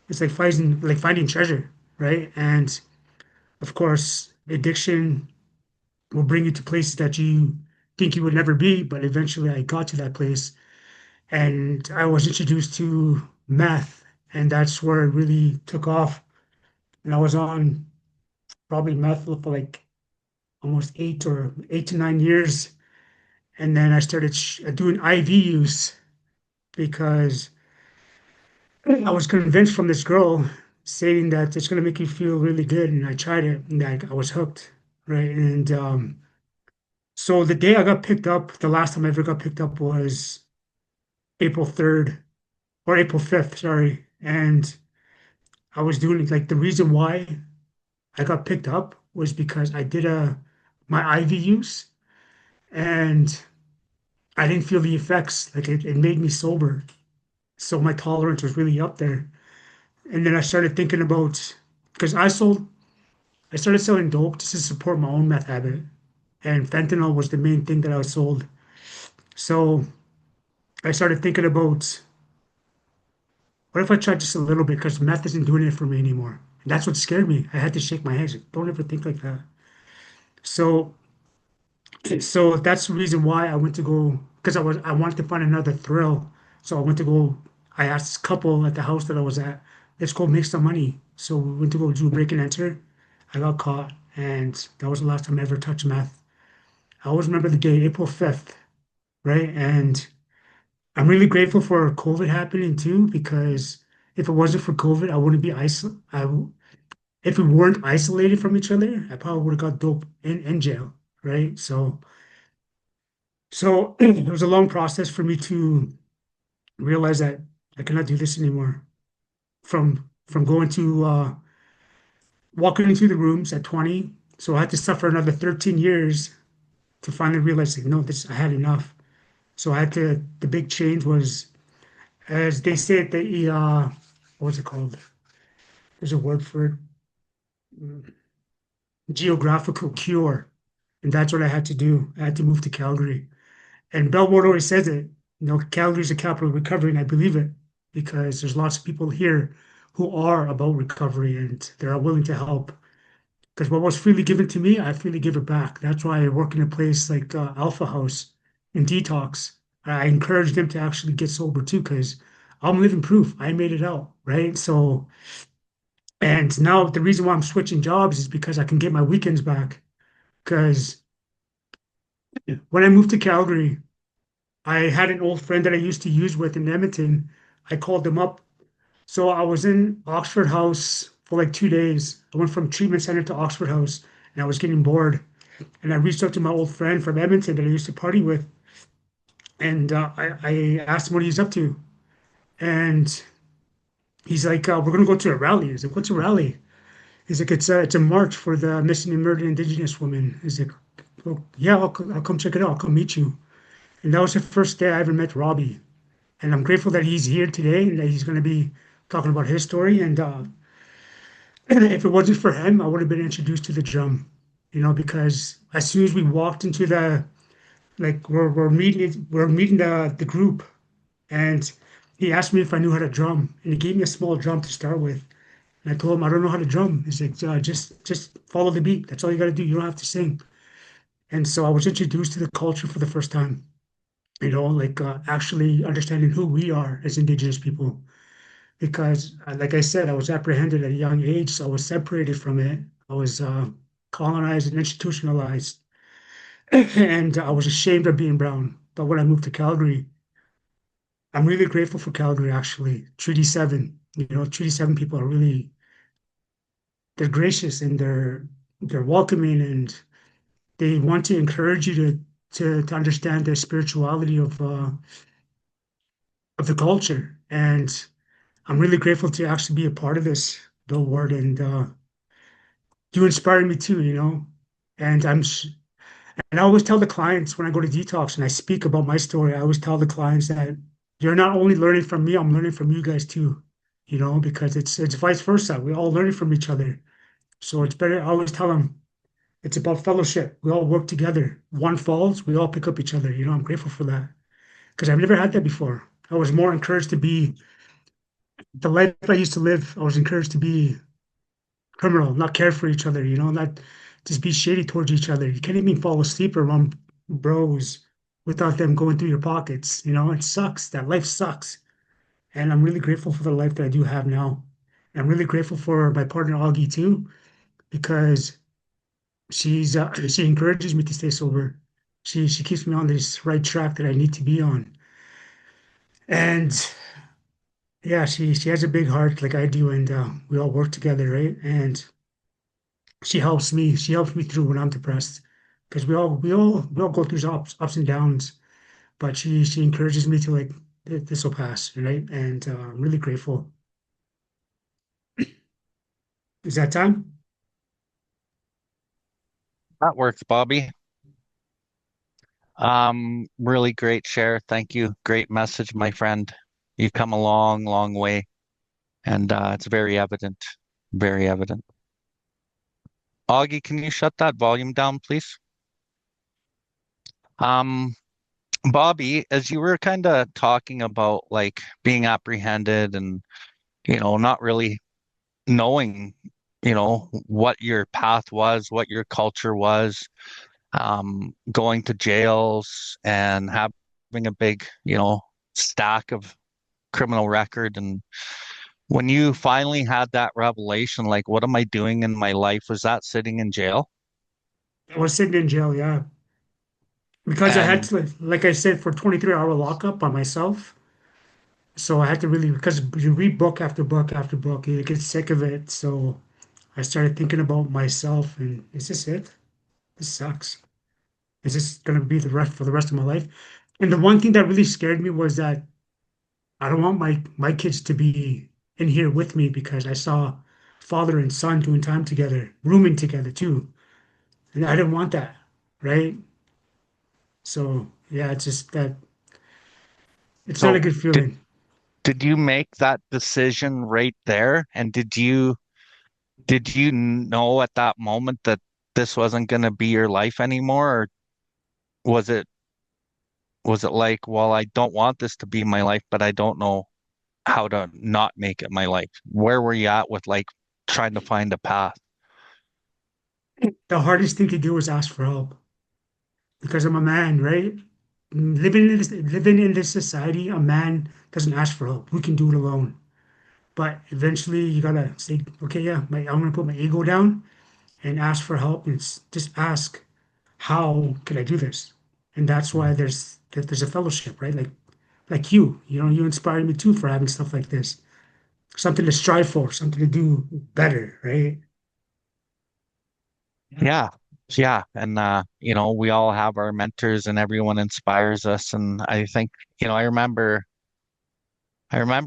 it's like finding treasure, right? And of course, addiction will bring you to places that you think you would never be, but eventually I got to that place and I was introduced to meth, and that's where it really took off. And I was on probably meth for like almost 8 to 9 years, and then I started doing IV use because I was convinced from this girl saying that it's going to make you feel really good, and I tried it, and I was hooked, right? And so the day I got picked up, the last time I ever got picked up was April 3rd or April 5th, sorry. And I was doing like the reason why I got picked up was because I did my IV use and I didn't feel the effects. Like it made me sober. So my tolerance was really up there. And then I started thinking about because I started selling dope just to support my own meth habit. And fentanyl was the main thing that I was sold. So I started thinking about what if I tried just a little bit because meth isn't doing it for me anymore. And that's what scared me. I had to shake my head. Like, don't ever think like that. So so that's the reason why I went to go because I wanted to find another thrill. So I went to go. I asked this couple at the house that I was at, let's go make some money. So we went to go do a break and enter. I got caught, and that was the last time I ever touched meth. I always remember the day, April 5th, right? And I'm really grateful for COVID happening too, because if it wasn't for COVID, I wouldn't be isolated. If we weren't isolated from each other, I probably would have got dope in jail, right? So it was a long process for me to realize that I cannot do this anymore. From going to walking into the rooms at 20, so I had to suffer another 13 years to finally realize, like, no, this I had enough. So I had to. The big change was, as they say at the what was it called? There's a word for it, geographical cure, and that's what I had to do. I had to move to Calgary. And Bellward always says it, Calgary is the capital of recovery, and I believe it because there's lots of people here who are about recovery and they're willing to help. Because what was freely given to me, I freely give it back. That's why I work in a place like Alpha House in Detox. I encourage them to actually get sober too, because I'm living proof. I made it out, right? So, and now the reason why I'm switching jobs is because I can get my weekends back. Because when I moved to Calgary, I had an old friend that I used to use with in Edmonton. I called them up. So I was in Oxford House for like 2 days. I went from treatment center to Oxford House and I was getting bored. And I reached out to my old friend from Edmonton that I used to party with, and I asked him what he's up to, and he's like, "We're gonna go to a rally." He's like, "What's a rally?" He's like, it's a march for the missing and murdered Indigenous women." He's like, "Well, yeah, I'll come check it out. I'll come meet you." And that was the first day I ever met Robbie. And I'm grateful that he's here today and that he's going to be talking about his story. And if it wasn't for him, I would have been introduced to the drum, because as soon as we walked into we're meeting the group, and he asked me if I knew how to drum, and he gave me a small drum to start with. And I told him I don't know how to drum. He's like, just follow the beat. That's all you got to do. You don't have to sing. And so I was introduced to the culture for the first time. Actually understanding who we are as Indigenous people. Because, like I said, I was apprehended at a young age, so I was separated from it. I was colonized and institutionalized, and I was ashamed of being brown. But when I moved to Calgary, I'm really grateful for Calgary, actually. Treaty 7, Treaty 7 people are really, they're gracious and they're welcoming, and they want to encourage you to understand the spirituality of the culture. And I'm really grateful to actually be a part of this, Bill Ward, and you inspire me too, And and I always tell the clients when I go to detox and I speak about my story, I always tell the clients that you're not only learning from me, I'm learning from you guys too, because it's vice versa. We're all learning from each other. So it's better. I always tell them it's about fellowship. We all work together. One falls, we all pick up each other. I'm grateful for that because I've never had that before. I was more encouraged to be the life I used to live. I was encouraged to be criminal, not care for each other, not just be shady towards each other. You can't even fall asleep around bros without them going through your pockets. It sucks. That life sucks. And I'm really grateful for the life that I do have now. I'm really grateful for my partner Augie too, because she encourages me to stay sober. She keeps me on this right track that I need to be on. And yeah, she has a big heart like I do, and we all work together, right? And she helps me through when I'm depressed because we all go through ups and downs, but she encourages me to like this will pass, right? And I'm really grateful. Is that time?
That works, Bobby. Really great share. Thank you. Great message, my friend. You've come a long, long way, and it's very evident. Very evident. Augie, can you shut that volume down, please? Um, Bobby, as you were kind of talking about like being apprehended and, not really knowing, what your path was, what your culture was, going to jails and having a big, stack of criminal record. And when you finally had that revelation, like, what am I doing in my life? Was that sitting in jail?
I was sitting in jail, yeah, because I had
And
to, like I said, for 23-hour lockup by myself. So I had to really, because you read book after book after book, you get sick of it. So I started thinking about myself, and is this it? This sucks. Is this gonna be the rest for the rest of my life? And the one thing that really scared me was that I don't want my kids to be in here with me because I saw father and son doing time together, rooming together too, and I didn't want that, right? So yeah, it's just that it's not a
so
good
did
feeling.
did you make that decision right there? And did you know at that moment that this wasn't going to be your life anymore? Or was it was it like, well, I don't want this to be my life, but I don't know how to not make it my life? Where were you at with like trying to find a path?
The hardest thing to do is ask for help because I'm a man, right? Living in this society, a man doesn't ask for help. We can do it alone. But eventually, you gotta say, okay, yeah, I'm gonna put my ego down and ask for help, and just ask, how can I do this? And that's why there's a fellowship, right? Like you inspire me too for having stuff like this, something to strive for, something to do better, right?
Yeah. Yeah, and we all have our mentors and everyone inspires us. And I think, I remember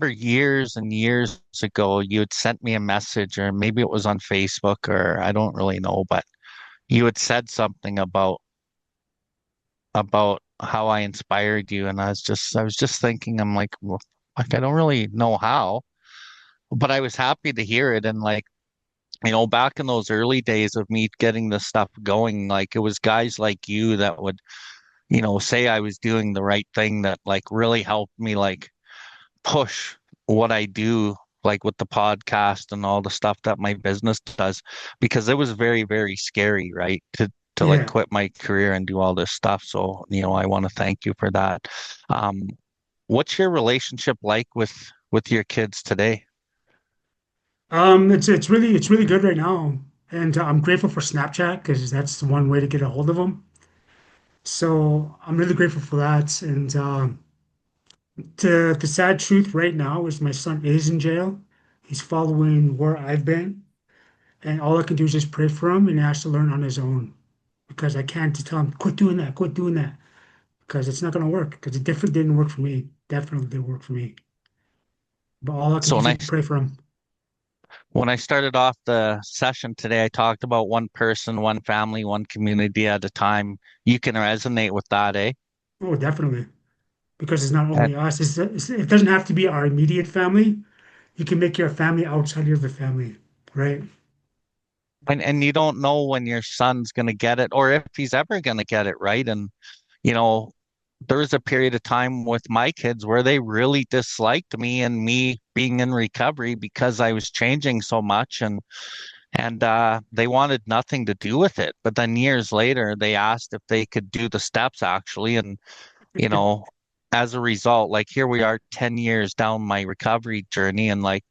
years and years ago, you had sent me a message, or maybe it was on Facebook, or I don't really know, but you had said something about how I inspired you, and I was just thinking, I'm like I don't really know how, but I was happy to hear it. And like, back in those early days of me getting this stuff going, like it was guys like you that would, say I was doing the right thing, that like really helped me like push what I do, like with the podcast and all the stuff that my business does, because it was very, very scary, right? To like
Yeah.
quit my career and do all this stuff. So, I want to thank you for that. Um, what's your relationship like with your kids today?
It's really good right now, and I'm grateful for Snapchat because that's one way to get a hold of them. So I'm really grateful for that. And the sad truth right now is my son is in jail. He's following where I've been, and all I can do is just pray for him, and he has to learn on his own because I can't just tell him quit doing that, because it's not gonna work. Because it different didn't work for me. Definitely didn't work for me. But all I can
So
do
when
is
I
just pray for him.
when I started off the session today, I talked about one person, one family, one community at a time. You can resonate with that, eh?
Oh, definitely. Because it's not
And
only us. It doesn't have to be our immediate family. You can make your family outside of the family, right?
and you don't know when your son's gonna get it, or if he's ever gonna get it, right? And you know, there was a period of time with my kids where they really disliked me and me being in recovery because I was changing so much, and they wanted nothing to do with it. But then years later, they asked if they could do the steps actually, and you know, as a result, like here we are 10 years down my recovery journey, and like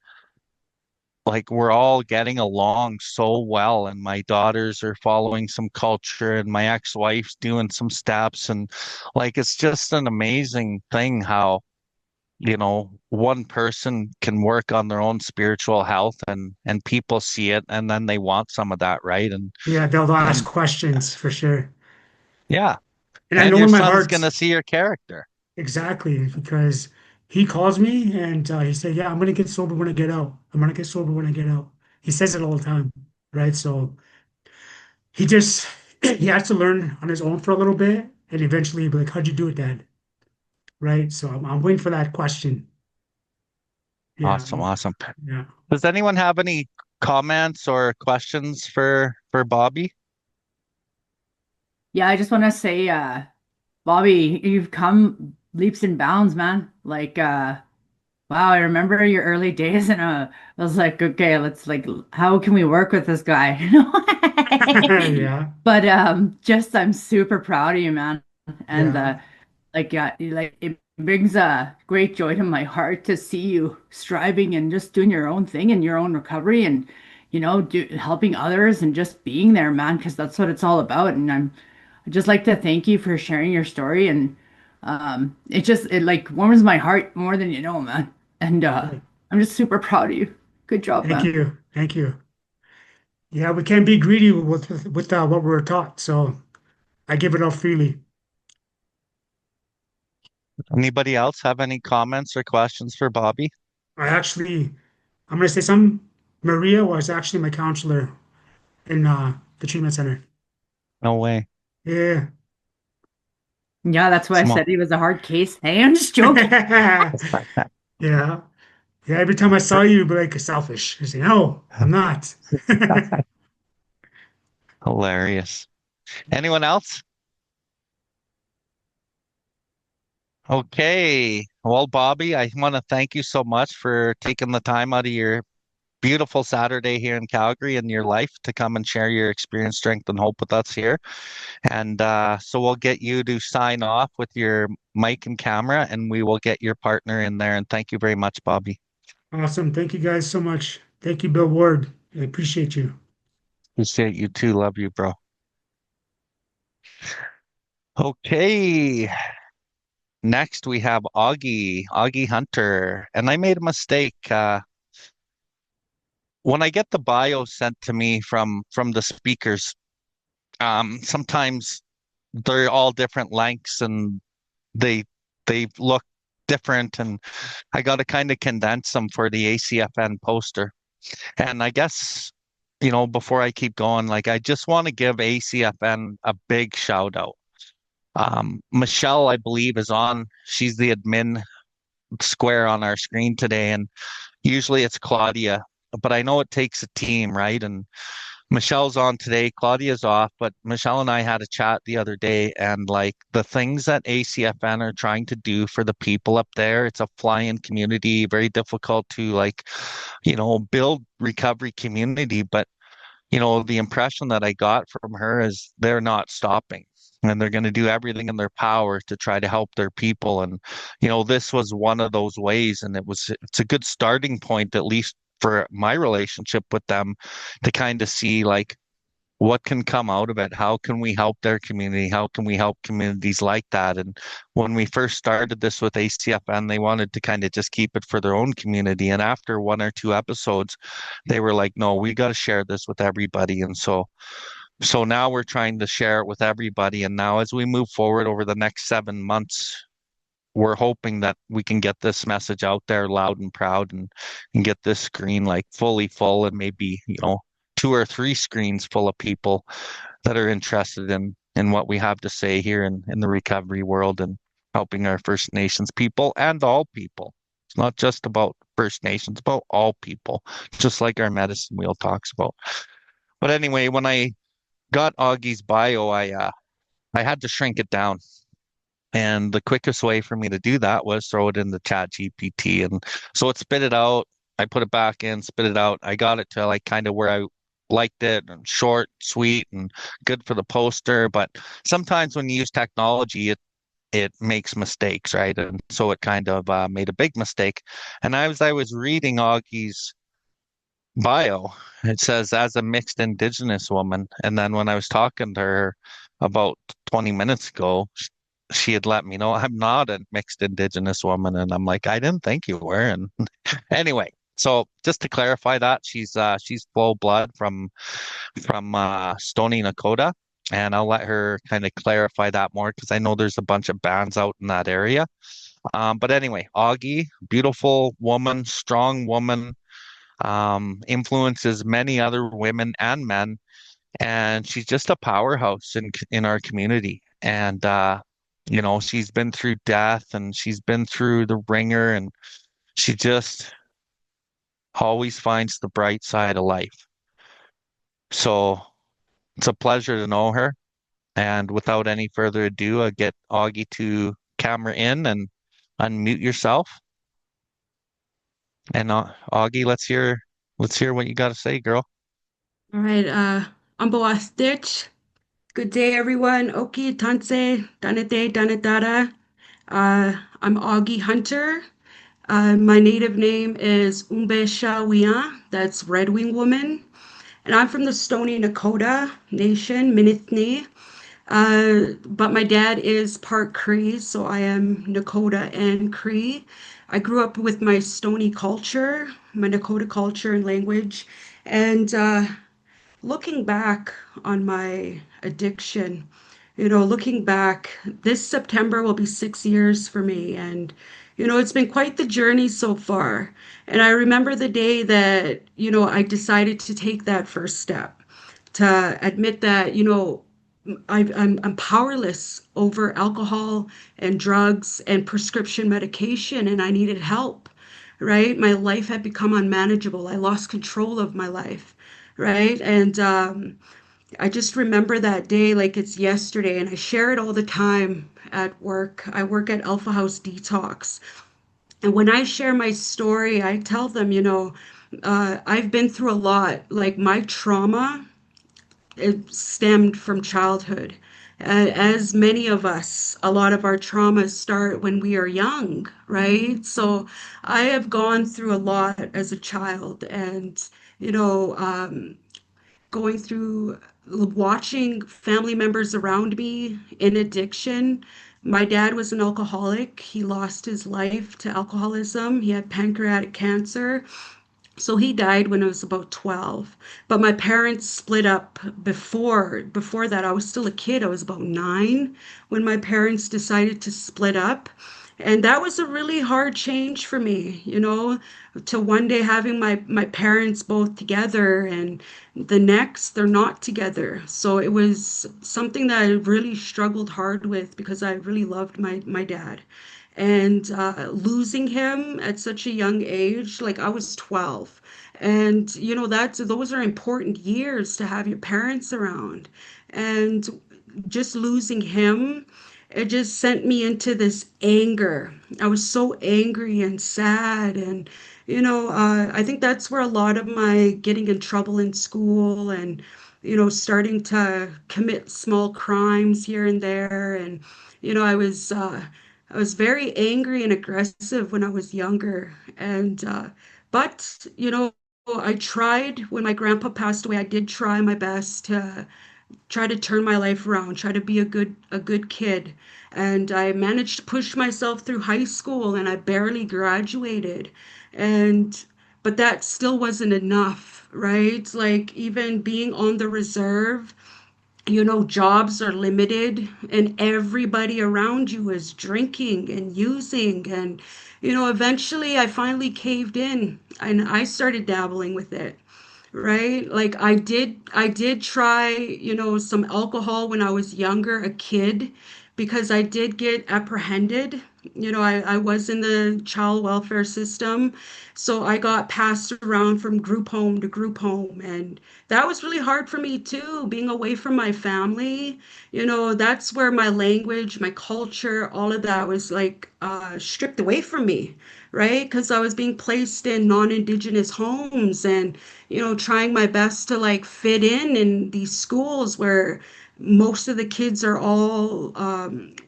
we're all getting along so well, and my daughters are following some culture and my ex-wife's doing some steps, and like it's just an amazing thing how one person can work on their own spiritual health, and people see it and then they want some of that, right? and
Yeah, they'll ask
and
questions for sure.
yeah,
And I
and
know
your
in my
son's
heart
gonna see your character.
exactly because he calls me and he said, "Yeah, I'm gonna get sober when I get out. I'm gonna get sober when I get out." He says it all the time, right? So he just he has to learn on his own for a little bit, and eventually he'll be like, "How'd you do it, Dad?" Right? So I'm waiting for that question. Yeah,
Awesome, awesome.
yeah.
Does anyone have any comments or questions for Bobby?
Yeah, I just want to say, Bobby, you've come leaps and bounds, man. Like, wow, I remember your early days, and I was like, okay, let's like, how can we work with this guy?
Yeah,
But just I'm super proud of you, man. And
yeah.
like, yeah, like it brings a great joy to my heart to see you striving and just doing your own thing in your own recovery, and helping others and just being there, man, because that's what it's all about. And I'd just like to thank you for sharing your story, and it like warms my heart more than you know, man. And I'm just super proud of you. Good job,
Thank
man.
you. Thank you. Yeah, we can't be greedy with what we're taught, so I give it up freely.
Anybody else have any comments or questions for Bobby?
I actually, I'm gonna say some. Maria was actually my counselor in the treatment center.
No way.
Yeah.
Yeah, that's why I said
Small.
he was a hard case. Hey, I'm just joking.
Yeah. Yeah. Every time I saw you, you'd be like selfish. I say, no, I'm not.
Hilarious. Anyone else? Okay. Well, Bobby, I want to thank you so much for taking the time out of your beautiful Saturday here in Calgary and your life to come and share your experience, strength, and hope with us here. And so we'll get you to sign off with your mic and camera, and we will get your partner in there. And thank you very much, Bobby.
Awesome. Thank you guys so much. Thank you, Bill Ward. I appreciate you.
Appreciate you too. Love you, bro. Okay. Next, we have Augie Hunter. And I made a mistake. When I get the bio sent to me from the speakers, Sometimes they're all different lengths and they they look different, and I got to kind of condense them for the ACFN poster. And I guess, before I keep going, like I just want to give ACFN a big shout out. Michelle, I believe, is on. She's the admin square on our screen today, and usually it's Claudia, but I know it takes a team, right? And Michelle's on today, Claudia's off, but Michelle and I had a chat the other day, and like the things that ACFN are trying to do for the people up there, it's a fly-in community, very difficult to like, build recovery community, but the impression that I got from her is they're not stopping and they're going to do everything in their power to try to help their people. And, this was one of those ways. And it's a good starting point, at least for my relationship with them, to kind of see like what can come out of it. How can we help their community? How can we help communities like that? And when we first started this with ACFN, they wanted to kind of just keep it for their own community. And after one or two episodes, they were like, no, we got to share this with everybody. And so now we're trying to share it with everybody. And now as we move forward over the next 7 months, we're hoping that we can get this message out there loud and proud, and get this screen like fully full, and maybe, 2 or 3 screens full of people that are interested in what we have to say here in the recovery world, and helping our First Nations people and all people. It's not just about First Nations, about all people, just like our medicine wheel talks about. But anyway, when I got Augie's bio, I had to shrink it down. And the quickest way for me to do that was throw it in the chat GPT. And so it spit it out. I put it back in, spit it out. I got it to like kind of where I liked it, and short, sweet, and good for the poster. But sometimes when you use technology, it makes mistakes, right? And so it kind of made a big mistake. And as I was reading Augie's bio, it says as a mixed Indigenous woman. And then when I was talking to her about 20 minutes ago, she had let me know I'm not a mixed Indigenous woman. And I'm like, I didn't think you were. And anyway, so just to clarify that, she's full blood from Stony Nakota. And I'll let her kind of clarify that more, because I know there's a bunch of bands out in that area. But anyway, Augie, beautiful woman, strong woman, influences many other women and men, and she's just a powerhouse in our community. And she's been through death, and she's been through the ringer, and she just always finds the bright side of life. So it's a pleasure to know her. And without any further ado, I get Augie to camera in and unmute yourself. And Augie, let's hear what you got to say, girl.
All right, Amboa Stitch. Good day, everyone. Oki, Tanse, Danete, Danetara. I'm Augie Hunter. My native name is Umbe Shawiya, that's Red Wing Woman. And I'm from the Stony Nakota Nation, Minithni. But my dad is part Cree, so I am Nakota and Cree. I grew up with my Stony culture, my Nakota culture and language. And looking back on my addiction, looking back, this September will be 6 years for me. And, it's been quite the journey so far. And I remember the day that, I decided to take that first step, to admit that, I'm powerless over alcohol and drugs and prescription medication, and I needed help, right? My life had become unmanageable. I lost control of my life, right? And I just remember that day like it's yesterday, and I share it all the time at work. I work at Alpha House Detox. And when I share my story, I tell them, I've been through a lot. Like my trauma, it stemmed from childhood. As many of us, a lot of our traumas start when we are young, right? So I have gone through a lot as a child, and, going through watching family members around me in addiction. My dad was an alcoholic. He lost his life to alcoholism. He had pancreatic cancer. So he died when I was about 12. But my parents split up before that. I was still a kid. I was about 9 when my parents decided to split up. And that was a really hard change for me, to one day having my parents both together and the next they're not together. So it was something that I really struggled hard with because I really loved my dad. And losing him at such a young age, like I was 12. And those are important years to have your parents around. And just losing him, it just sent me into this anger. I was so angry and sad. And, I think that's where a lot of my getting in trouble in school and, starting to commit small crimes here and there. And, you know, I was, uh, I was very angry and aggressive when I was younger. And, but, I tried when my grandpa passed away, I did try my best to try to turn my life around, try to be a good kid. And I managed to push myself through high school and I barely graduated. And but that still wasn't enough, right? Like even being on the reserve, jobs are limited and everybody around you is drinking and using and eventually I finally caved in and I started dabbling with it, right? Like I did try, some alcohol when I was younger, a kid, because I did get apprehended. I was in the child welfare system, so I got passed around from group home to group home, and that was really hard for me too, being away from my family. That's where my language, my culture, all of that was like stripped away from me, right? Because I was being placed in non-Indigenous homes and trying my best to like fit in these schools where most of the kids are all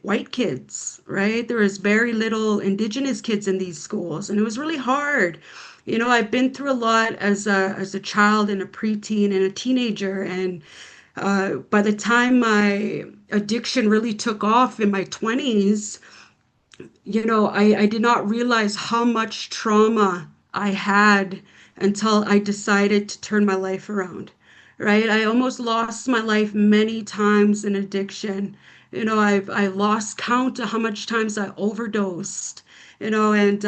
white kids, right? There is very little Indigenous kids in these schools, and it was really hard. I've been through a lot as a child and a preteen and a teenager, and by the time my addiction really took off in my 20s, I did not realize how much trauma I had until I decided to turn my life around, right? I almost lost my life many times in addiction. I lost count of how much times I overdosed, and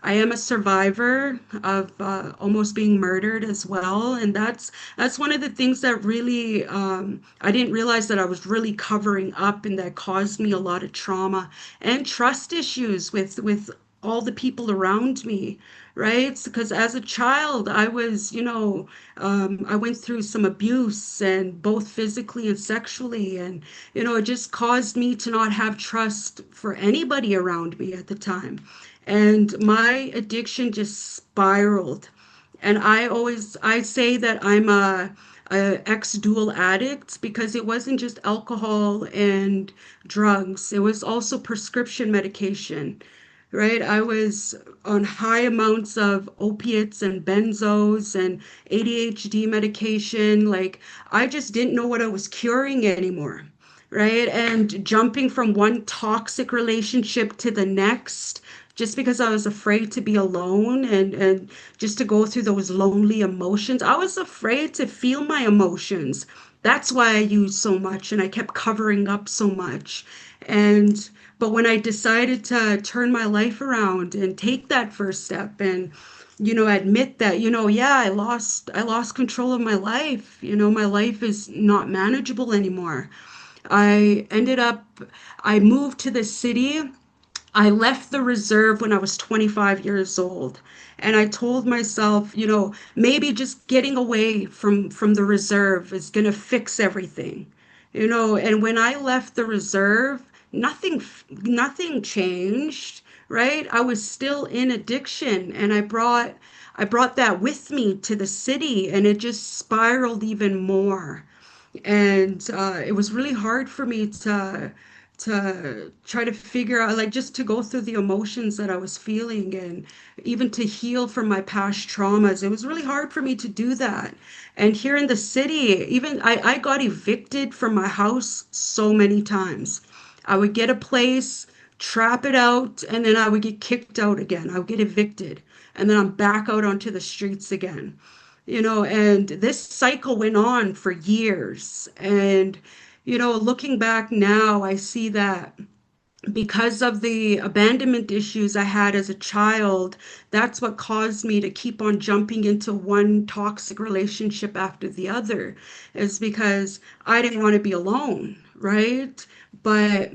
I am a survivor of almost being murdered as well. And that's one of the things that really I didn't realize that I was really covering up and that caused me a lot of trauma and trust issues with all the people around me, right? Because as a child, I was, I went through some abuse and both physically and sexually, and it just caused me to not have trust for anybody around me at the time. And my addiction just spiraled. And I say that I'm a ex-dual addict because it wasn't just alcohol and drugs. It was also prescription medication, right? I was on high amounts of opiates and benzos and ADHD medication. Like I just didn't know what I was curing anymore, right? And jumping from one toxic relationship to the next just because I was afraid to be alone and just to go through those lonely emotions. I was afraid to feel my emotions. That's why I used so much and I kept covering up so much. And but when I decided to turn my life around and take that first step and admit that, yeah, I lost control of my life. My life is not manageable anymore. I ended up I moved to the city. I left the reserve when I was 25 years old. And I told myself, maybe just getting away from the reserve is going to fix everything. And when I left the reserve, nothing changed, right? I was still in addiction and I brought that with me to the city and it just spiraled even more. And it was really hard for me to try to figure out, like, just to go through the emotions that I was feeling and even to heal from my past traumas. It was really hard for me to do that. And here in the city, even I got evicted from my house so many times. I would get a place trap it out, and then I would get kicked out again. I would get evicted, and then I'm back out onto the streets again. And this cycle went on for years. And, looking back now, I see that because of the abandonment issues I had as a child, that's what caused me to keep on jumping into one toxic relationship after the other, is because I didn't want to be alone, right? But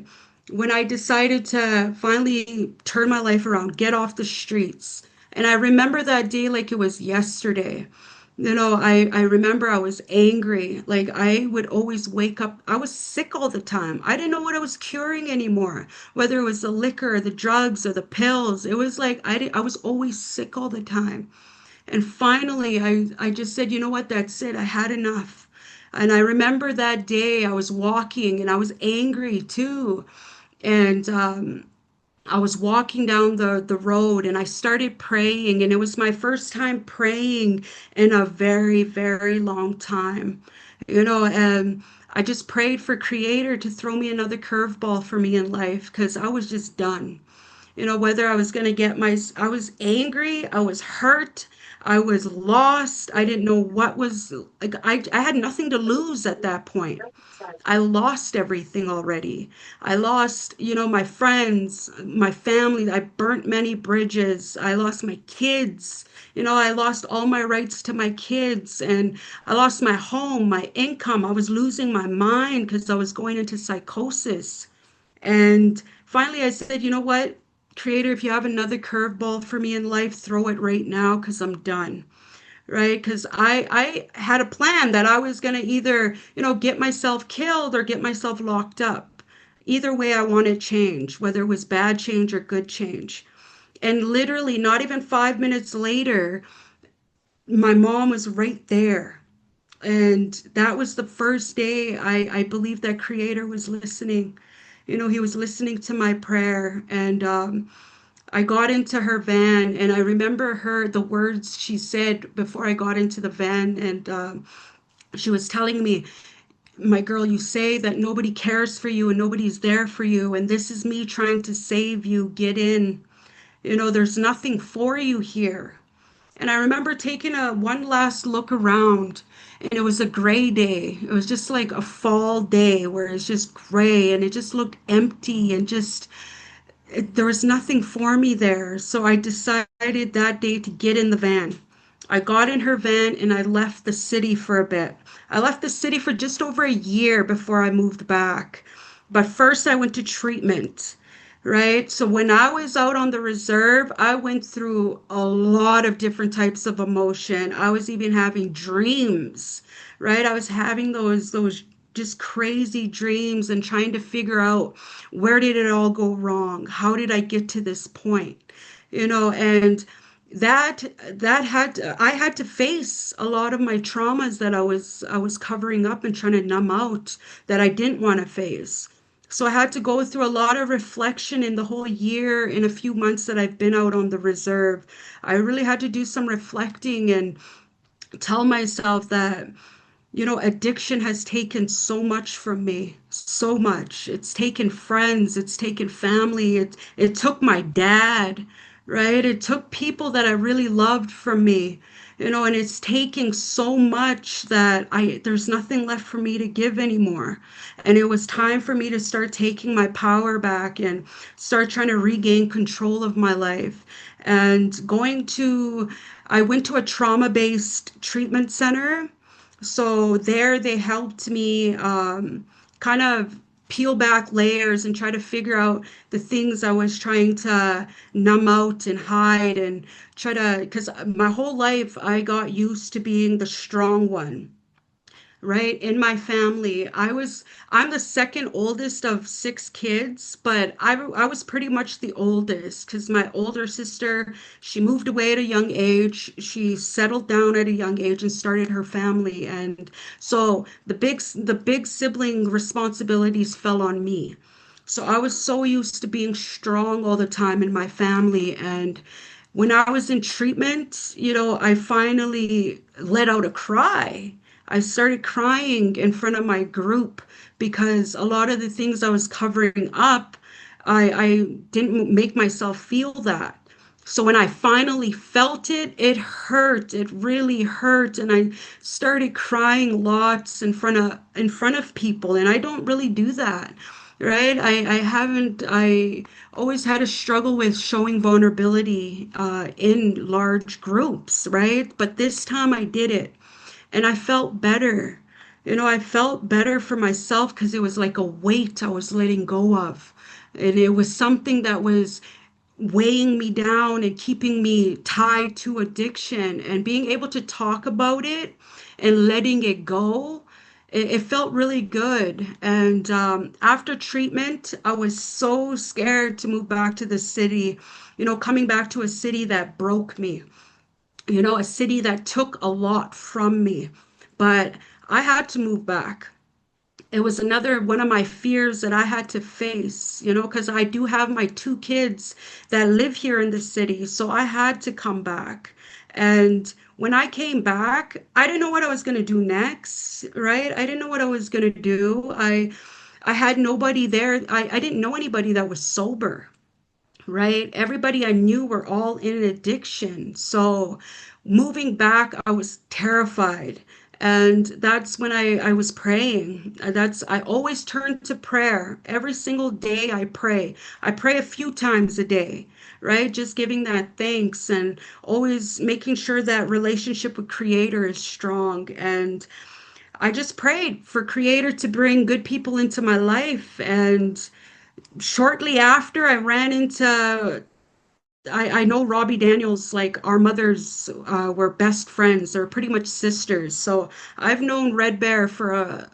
when I decided to finally turn my life around, get off the streets, and I remember that day like it was yesterday. I remember I was angry. Like I would always wake up. I was sick all the time. I didn't know what I was curing anymore, whether it was the liquor or the drugs or the pills. It was like I was always sick all the time. And finally, I just said, you know what, that's it. I had enough. And I remember that day I was walking and I was angry too. And I was walking down the road and I started praying, and it was my first time praying in a very, very long time. And I just prayed for Creator to throw me another curveball for me in life because I was just done. Whether I was going to I was angry, I was hurt, I was lost. I didn't know what was, like, I had nothing to lose at that point. I lost everything already. I lost, my friends, my family. I burnt many bridges. I lost my kids. I lost all my rights to my kids, and I lost my home, my income. I was losing my mind because I was going into psychosis. And finally, I said, you know what, Creator, if you have another curveball for me in life, throw it right now because I'm done. Right? Because I had a plan that I was going to either, get myself killed or get myself locked up. Either way, I wanted change, whether it was bad change or good change. And literally, not even 5 minutes later, my mom was right there. And that was the first day I believed that Creator was listening. He was listening to my prayer. And I got into her van, and I remember the words she said before I got into the van. And she was telling me, my girl, you say that nobody cares for you and nobody's there for you. And this is me trying to save you. Get in. There's nothing for you here. And I remember taking a one last look around, and it was a gray day. It was just like a fall day where it's just gray and it just looked empty and just there was nothing for me there. So I decided that day to get in the van. I got in her van and I left the city for a bit. I left the city for just over a year before I moved back. But first, I went to treatment, right? So when I was out on the reserve, I went through a lot of different types of emotion. I was even having dreams, right? I was having those just crazy dreams and trying to figure out where did it all go wrong? How did I get to this point? And I had to face a lot of my traumas that I was covering up and trying to numb out that I didn't want to face. So I had to go through a lot of reflection in the whole year, in a few months that I've been out on the reserve. I really had to do some reflecting and tell myself that addiction has taken so much from me, so much. It's taken friends, it's taken family, it took my dad, right? It took people that I really loved from me, and it's taking so much that there's nothing left for me to give anymore. And it was time for me to start taking my power back and start trying to regain control of my life. And I went to a trauma-based treatment center. So there they helped me kind of peel back layers and try to figure out the things I was trying to numb out and hide and because my whole life I got used to being the strong one, right? In my family, I'm the second oldest of six kids, but I was pretty much the oldest because my older sister, she moved away at a young age. She settled down at a young age and started her family. And so the big sibling responsibilities fell on me. So I was so used to being strong all the time in my family. And when I was in treatment, I finally let out a cry. I started crying in front of my group because a lot of the things I was covering up, I didn't make myself feel that. So when I finally felt it, it hurt. It really hurt, and I started crying lots in front of people, and I don't really do that, right? I haven't. I always had a struggle with showing vulnerability in large groups, right? But this time I did it, and I felt better. I felt better for myself because it was like a weight I was letting go of. And it was something that was weighing me down and keeping me tied to addiction, and being able to talk about it and letting it go. It felt really good. And after treatment, I was so scared to move back to the city, coming back to a city that broke me, a city that took a lot from me. But I had to move back. It was another one of my fears that I had to face, because I do have my two kids that live here in the city. So I had to come back. And when I came back, I didn't know what I was going to do next, right? I didn't know what I was going to do. I had nobody there. I didn't know anybody that was sober, right? Everybody I knew were all in addiction. So moving back, I was terrified. And that's when I was praying. I always turn to prayer. Every single day I pray. I pray a few times a day, right? Just giving that thanks and always making sure that relationship with Creator is strong. And I just prayed for Creator to bring good people into my life. And shortly after, I ran into I know Robbie Daniels, like our mothers were best friends. They're pretty much sisters. So I've known Red Bear for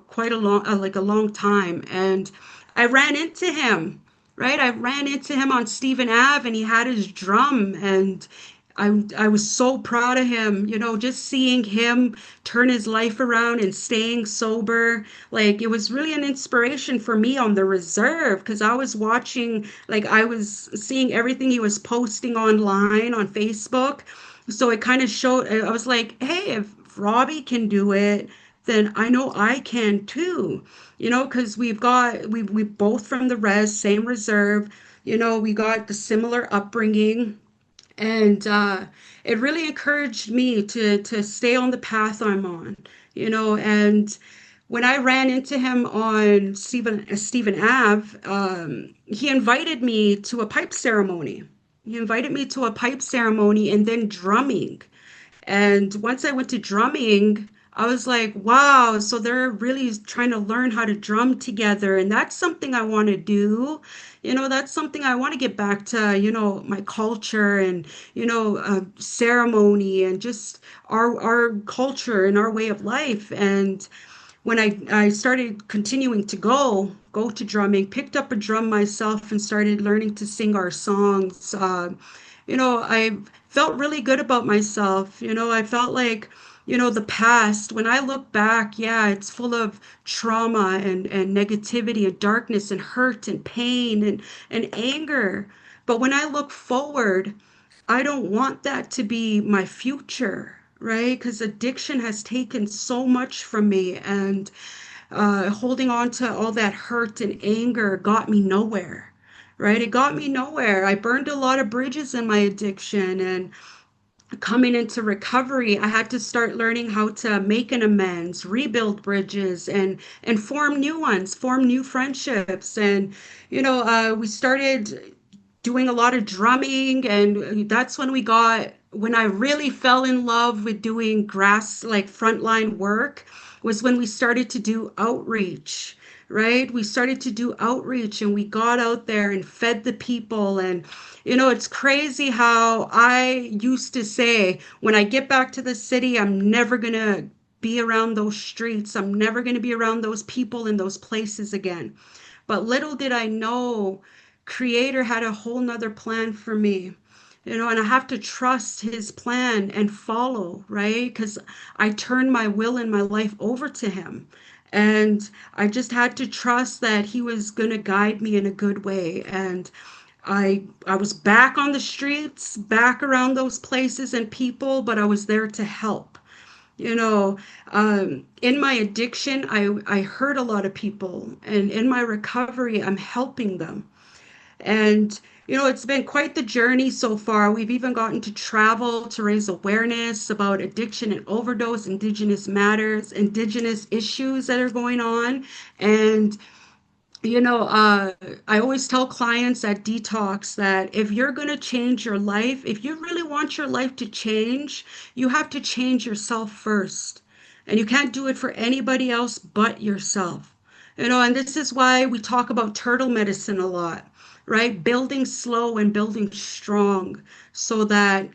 quite a long like a long time, and I ran into him. Right, I ran into him on Stephen Ave, and he had his drum, and I was so proud of him. Just seeing him turn his life around and staying sober. Like it was really an inspiration for me on the reserve, because I was watching, like I was seeing everything he was posting online on Facebook. So it kind of showed, I was like, hey, if Robbie can do it, then I know I can too. Because we both from the same reserve. We got the similar upbringing, and it really encouraged me to stay on the path I'm on. And when I ran into him on Stephen Ave, he invited me to a pipe ceremony. He invited me to a pipe ceremony and then drumming. And once I went to drumming, I was like, wow, so they're really trying to learn how to drum together. And that's something I want to do. That's something I want to get back to, my culture and, ceremony and just our culture and our way of life. And when I started continuing to go to drumming, picked up a drum myself and started learning to sing our songs. I felt really good about myself. I felt like, the past, when I look back, yeah, it's full of trauma and negativity and darkness and hurt and pain and anger. But when I look forward, I don't want that to be my future, right? Because addiction has taken so much from me, and holding on to all that hurt and anger got me nowhere, right? It got me nowhere. I burned a lot of bridges in my addiction, and coming into recovery, I had to start learning how to make an amends, rebuild bridges, and form new ones, form new friendships. And we started doing a lot of drumming, and that's when I really fell in love with doing like frontline work, was when we started to do outreach, right? We started to do outreach, and we got out there and fed the people. And it's crazy how I used to say, when I get back to the city, I'm never gonna be around those streets. I'm never gonna be around those people in those places again. But little did I know, Creator had a whole nother plan for me. And I have to trust his plan and follow, right? Because I turned my will and my life over to him. And I just had to trust that he was going to guide me in a good way. And I was back on the streets, back around those places and people, but I was there to help. In my addiction, I hurt a lot of people, and in my recovery, I'm helping them. And it's been quite the journey so far. We've even gotten to travel to raise awareness about addiction and overdose, Indigenous matters, Indigenous issues that are going on. And I always tell clients at Detox that if you're going to change your life, if you really want your life to change, you have to change yourself first. And you can't do it for anybody else but yourself. And this is why we talk about turtle medicine a lot, right? Building slow and building strong so that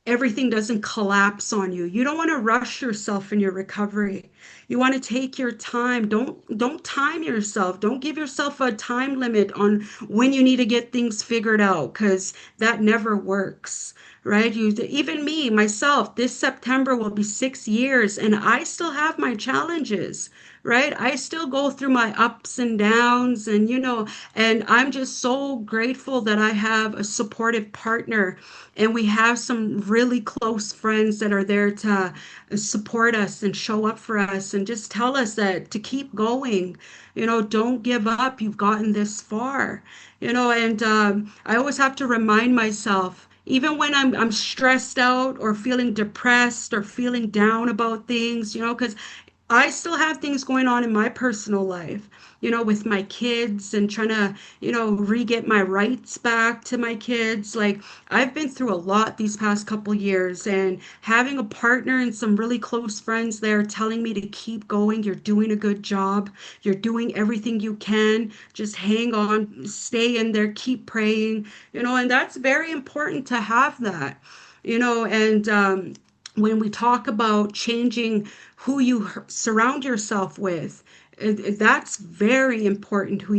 everything doesn't collapse on you. You don't want to rush yourself in your recovery. You want to take your time. Don't time yourself. Don't give yourself a time limit on when you need to get things figured out because that never works. Right? Even me, myself, this September will be 6 years and I still have my challenges, right? I still go through my ups and downs and I'm just so grateful that I have a supportive partner and we have some really close friends that are there to support us and show up for us and just tell us that to keep going. Don't give up. You've gotten this far. And I always have to remind myself, even when I'm stressed out or feeling depressed or feeling down about things, because I still have things going on in my personal life, with my kids and trying to, re-get my rights back to my kids. Like I've been through a lot these past couple years and having a partner and some really close friends there telling me to keep going. You're doing a good job. You're doing everything you can. Just hang on, stay in there, keep praying, and that's very important to have that, and when we talk about changing who you surround yourself with, that's very important who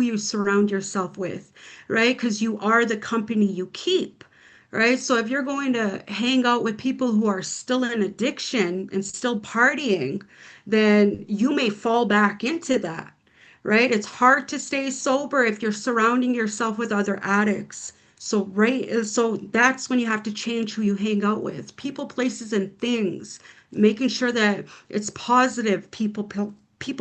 you surround yourself with, right? Because you are the company you keep, right? So if you're going to hang out with people who are still in addiction and still partying, then you may fall back into that, right? It's hard to stay sober if you're surrounding yourself with other addicts. So right, so that's when you have to change who you hang out with. People, places, and things. Making sure that it's positive people,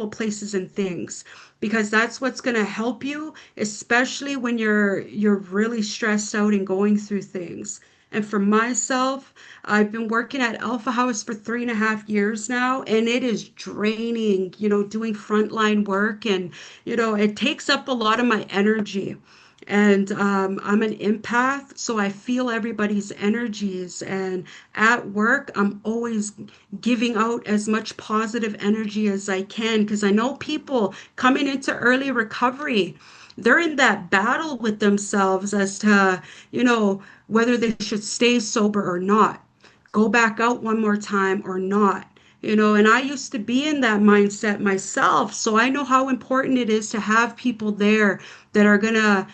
places, and things, because that's what's going to help you, especially when you're really stressed out and going through things. And for myself, I've been working at Alpha House for 3.5 years now, and it is draining, doing frontline work, and it takes up a lot of my energy. And I'm an empath, so I feel everybody's energies. And at work, I'm always giving out as much positive energy as I can because I know people coming into early recovery, they're in that battle with themselves as to, whether they should stay sober or not, go back out one more time or not. And I used to be in that mindset myself. So I know how important it is to have people there that are going to,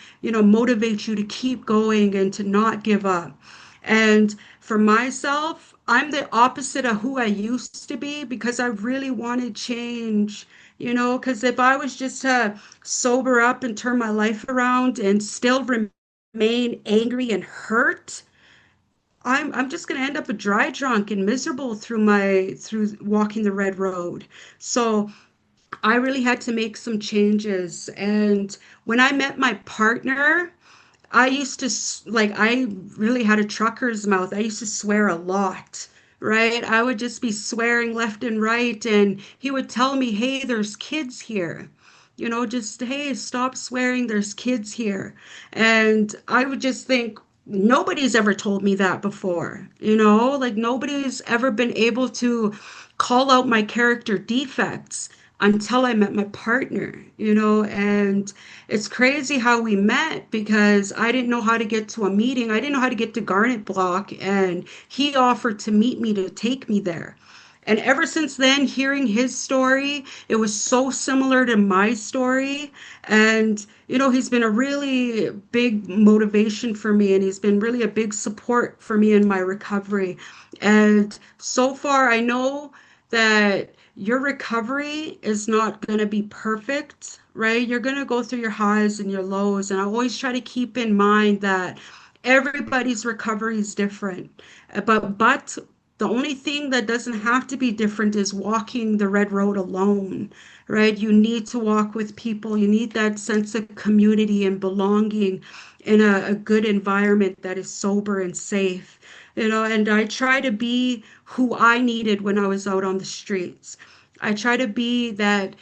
motivate you to keep going and to not give up. And for myself, I'm the opposite of who I used to be because I really wanted change, because if I was just to sober up and turn my life around and still remain angry and hurt, I'm just going to end up a dry drunk and miserable through walking the red road. So I really had to make some changes. And when I met my partner, I used to I really had a trucker's mouth. I used to swear a lot, right? I would just be swearing left and right, and he would tell me, "Hey, there's kids here." Just, "Hey, stop swearing, there's kids here." And I would just think, nobody's ever told me that before, like nobody's ever been able to call out my character defects until I met my partner, and it's crazy how we met because I didn't know how to get to a meeting. I didn't know how to get to Garnet Block, and he offered to meet me to take me there. And ever since then, hearing his story, it was so similar to my story. And, he's been a really big motivation for me, and he's been really a big support for me in my recovery. And so far, I know that your recovery is not going to be perfect, right? You're going to go through your highs and your lows. And I always try to keep in mind that everybody's recovery is different. But the only thing that doesn't have to be different is walking the red road alone. right? You need to walk with people. You need that sense of community and belonging in a good environment that is sober and safe. And I try to be who I needed when I was out on the streets. I try to be that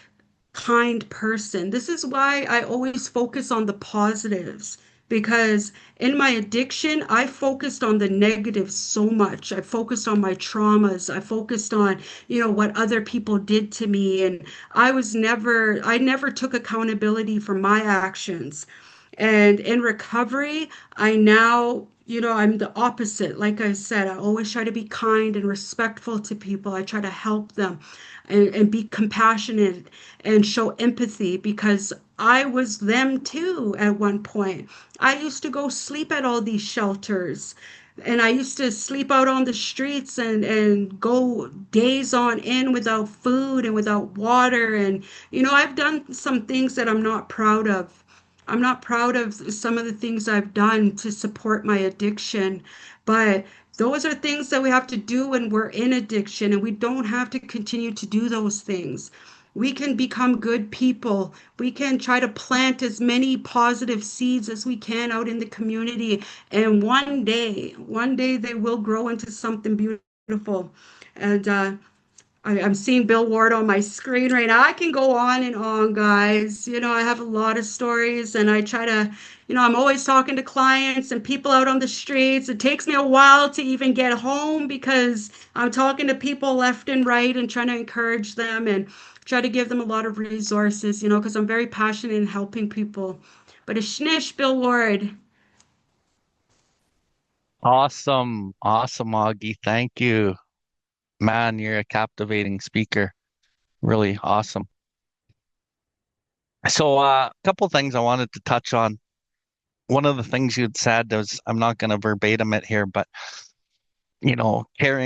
kind person. This is why I always focus on the positives, because in my addiction, I focused on the negatives so much. I focused on my traumas. I focused on, what other people did to me. And I never took accountability for my actions. And in recovery, I now, I'm the opposite. Like I said, I always try to be kind and respectful to people. I try to help them and be compassionate and show empathy, because I was them too at one point. I used to go sleep at all these shelters, and I used to sleep out on the streets and go days on end without food and without water. And, I've done some things that I'm not proud of. I'm not proud of some of the things I've done to support my addiction, but those are things that we have to do when we're in addiction, and we don't have to continue to do those things. We can become good people. We can try to plant as many positive seeds as we can out in the community, and one day they will grow into something beautiful. And I'm seeing Bill Ward on my screen right now. I can go on and on, guys. I have a lot of stories, and I try to, I'm always talking to clients and people out on the streets. It takes me a while to even get home because I'm talking to people left and right and trying to encourage them and try to give them a lot of resources, because I'm very passionate in helping people. But a shnish, Bill Ward.
Awesome. Awesome, Augie. Thank you. Man, you're a captivating speaker. Really awesome. So, a couple things I wanted to touch on. One of the things you'd said was, I'm not going to verbatim it here, but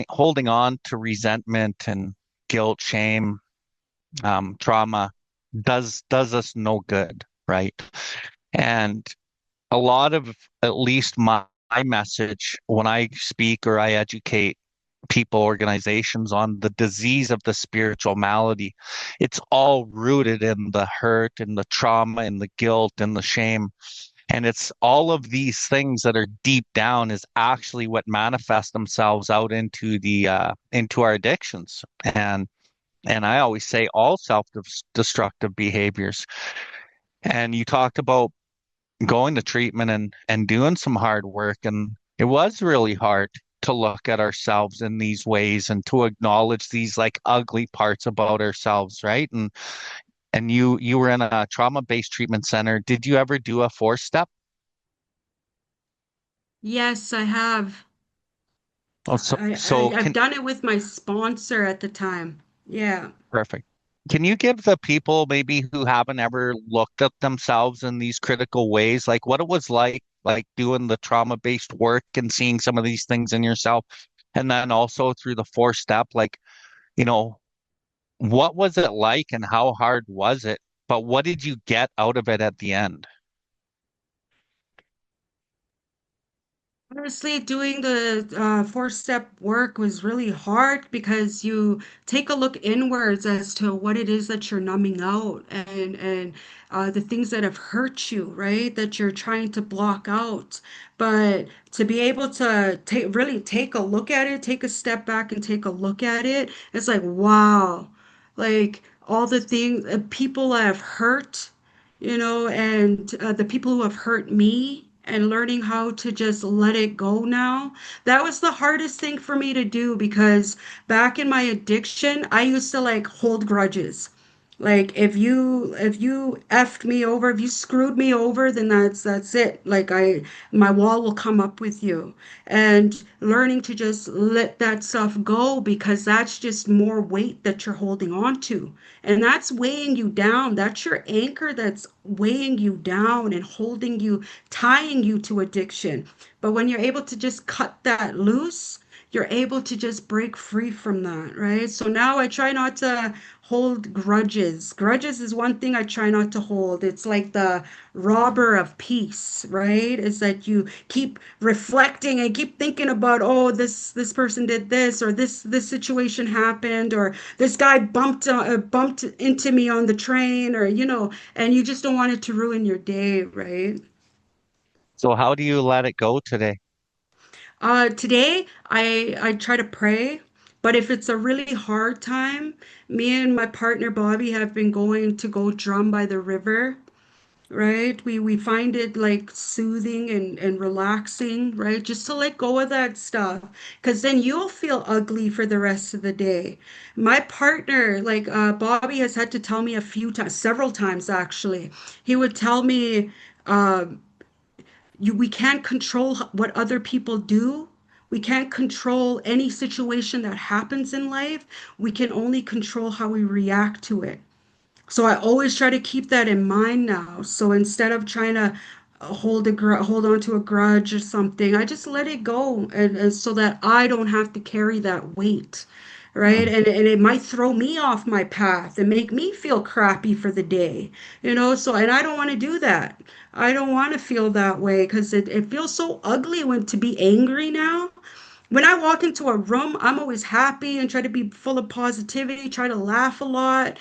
holding on to resentment and guilt, shame, trauma does us no good, right? And a lot of, at least my message when I speak or I educate people, organizations on the disease of the spiritual malady, it's all rooted in the hurt and the trauma and the guilt and the shame. And it's all of these things that are deep down is actually what manifest themselves out into the into our addictions. And I always say all self-destructive behaviors. And you talked about going to treatment and doing some hard work, and it was really hard to look at ourselves in these ways and to acknowledge these like ugly parts about ourselves, right? And you were in a trauma-based treatment center. Did you ever do a four-step?
Yes, I have.
Oh,
I've done it with my sponsor at the time. Yeah.
perfect. Can you give the people maybe who haven't ever looked at themselves in these critical ways, like what it was like doing the trauma-based work and seeing some of these things in yourself, and then also through the four step, like, you know, what was it like and how hard was it? But what did you get out of it at the end?
Honestly, doing the four-step work was really hard because you take a look inwards as to what it is that you're numbing out and the things that have hurt you, right? That you're trying to block out. But to be able to really take a look at it, take a step back and take a look at it, it's like, wow, like all the things, people I have hurt, and the people who have hurt me, and learning how to just let it go now. That was the hardest thing for me to do because back in my addiction, I used to like hold grudges. Like if you effed me over, if you screwed me over, then that's it. Like my wall will come up with you. And learning to just let that stuff go because that's just more weight that you're holding on to. And that's weighing you down. That's your anchor that's weighing you down and holding you, tying you to addiction. But when you're able to just cut that loose, you're able to just break free from that, right? So now I try not to hold grudges. Grudges is one thing I try not to hold. It's like the robber of peace, right? Is that you keep reflecting and keep thinking about, oh, this person did this, or this situation happened, or this guy bumped into me on the train, or and you just don't want it to ruin your day, right?
So how do you let it go today?
Today I try to pray, but if it's a really hard time, me and my partner Bobby have been going to go drum by the river, right? We find it like soothing and relaxing, right? Just to let go of that stuff, because then you'll feel ugly for the rest of the day. My partner, like Bobby, has had to tell me a few times, several times actually. He would tell me, uh, we can't control what other people do. We can't control any situation that happens in life. We can only control how we react to it. So I always try to keep that in mind now. So instead of trying to hold on to a grudge or something, I just let it go, and so that I don't have to carry that weight, right? And it might throw me off my path and make me feel crappy for the day, So, and I don't want to do that. I don't want to feel that way because it feels so ugly when to be angry now. When I walk into a room, I'm always happy and try to be full of positivity, try to laugh a lot,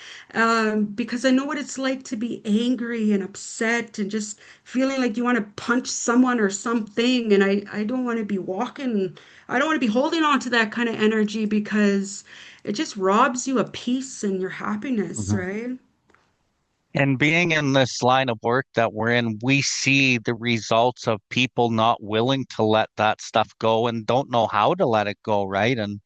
because I know what it's like to be angry and upset and just feeling like you want to punch someone or something. And I don't want to be I don't want to be holding on to that kind of energy because it just robs you of peace and your happiness,
Mhm.
right?
And being in this line of work that we're in, we see the results of people not willing to let that stuff go and don't know how to let it go, right? And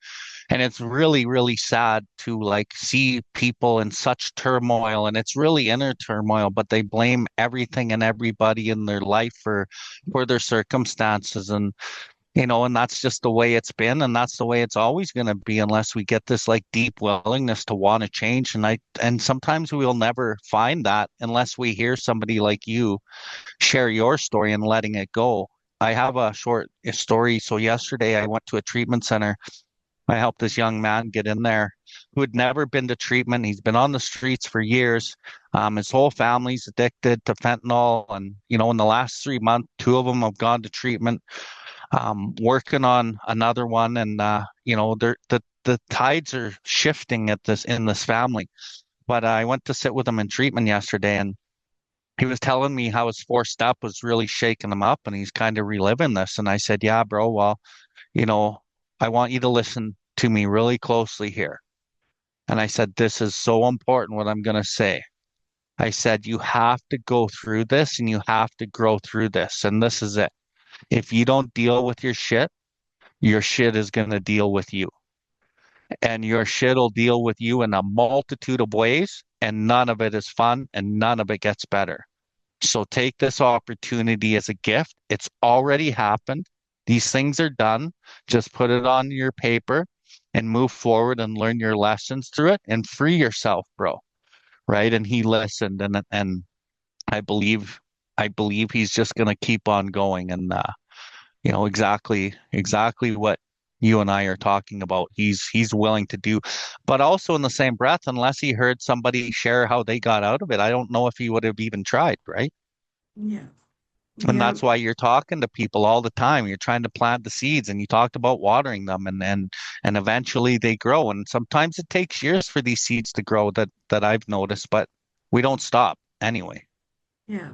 it's really, really sad to like see people in such turmoil, and it's really inner turmoil, but they blame everything and everybody in their life for their circumstances. And that's just the way it's been, and that's the way it's always going to be unless we get this like deep willingness to want to change. And sometimes we will never find that unless we hear somebody like you share your story and letting it go. I have a short story. So yesterday I went to a treatment center. I helped this young man get in there who had never been to treatment. He's been on the streets for years. His whole family's addicted to fentanyl. And, in the last 3 months, two of them have gone to treatment, working on another one. And, the tides are shifting in this family. But I went to sit with him in treatment yesterday, and he was telling me how his fourth step was really shaking him up, and he's kind of reliving this. And I said, yeah, bro, well, you know, I want you to listen to me really closely here. And I said, this is so important what I'm going to say. I said, you have to go through this and you have to grow through this. And this is it. If you don't deal with your shit is going to deal with you. And your shit will deal with you in a multitude of ways. And none of it is fun and none of it gets better. So take this opportunity as a gift. It's already happened. These things are done. Just put it on your paper and move forward and learn your lessons through it and free yourself, bro. Right? And he listened, and I believe he's just gonna keep on going, and exactly what you and I are talking about. He's willing to do, but also in the same breath, unless he heard somebody share how they got out of it, I don't know if he would have even tried, right?
Yeah.
And
Yeah.
that's why you're talking to people all the time. You're trying to plant the seeds, and you talked about watering them, and eventually they grow. And sometimes it takes years for these seeds to grow, that I've noticed, but we don't stop anyway.
Yeah.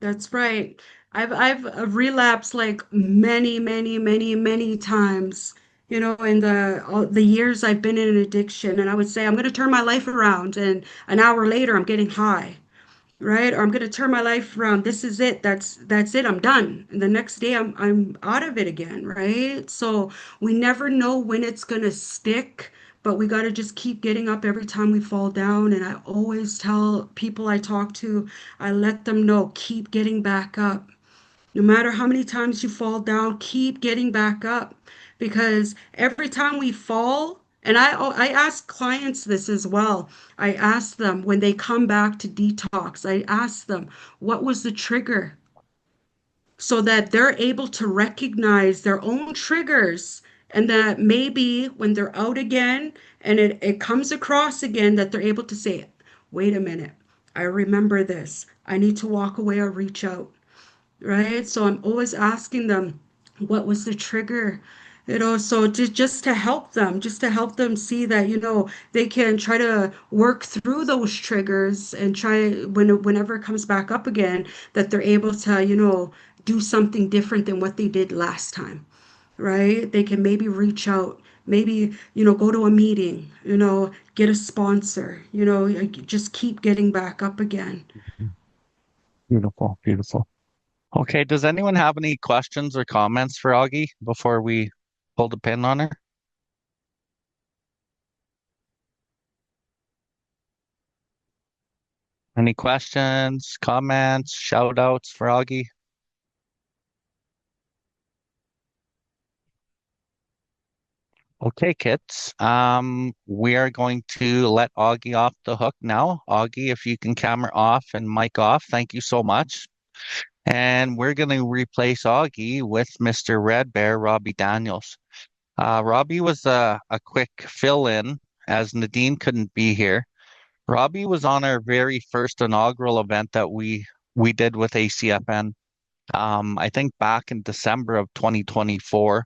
That's right. I've relapsed like many, many, many, many times, in the years I've been in an addiction. And I would say I'm going to turn my life around, and an hour later I'm getting high, right? Or I'm going to turn my life around. This is it. That's it. I'm done. And the next day I'm out of it again, right? So we never know when it's going to stick, but we got to just keep getting up every time we fall down. And I always tell people I talk to, I let them know, keep getting back up. No matter how many times you fall down, keep getting back up, because every time we fall, and I ask clients this as well. I ask them when they come back to detox, I ask them, what was the trigger? So that they're able to recognize their own triggers and that maybe when they're out again and it comes across again, that they're able to say, wait a minute, I remember this. I need to walk away or reach out, right? So I'm always asking them, what was the trigger? So just to help them, just to help them see that, they can try to work through those triggers and try whenever it comes back up again, that they're able to, do something different than what they did last time, right? They can maybe reach out, maybe, go to a meeting, get a sponsor, like, just keep getting back up again.
Beautiful, beautiful. Okay, does anyone have any questions or comments for Augie before we pull the pin on her? Any questions, comments, shout outs for Augie? Okay, kids. We are going to let Augie off the hook now. Augie, if you can camera off and mic off, thank you so much. And we're going to replace Augie with Mr. Red Bear, Robbie Daniels. Robbie was a quick fill-in as Nadine couldn't be here. Robbie was on our very first inaugural event that we did with ACFN. I think back in December of 2024.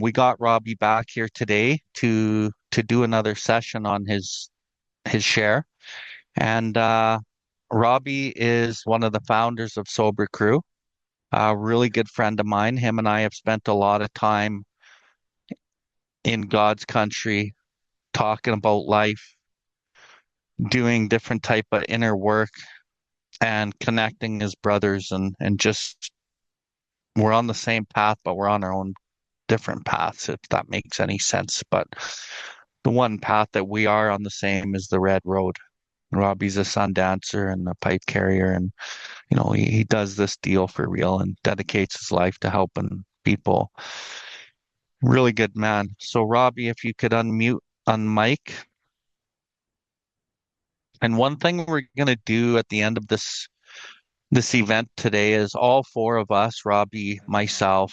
We got Robbie back here today to do another session on his share. And Robbie is one of the founders of Sober Crew, a really good friend of mine. Him and I have spent a lot of time in God's country talking about life, doing different type of inner work and connecting as brothers and just we're on the same path, but we're on our own different paths, if that makes any sense. But the one path that we are on the same is the red road. Robbie's a sun dancer and a pipe carrier, and he does this deal for real and dedicates his life to helping people. Really good man. So Robbie, if you could unmute on mic. And one thing we're gonna do at the end of this event today is all four of us, Robbie, myself,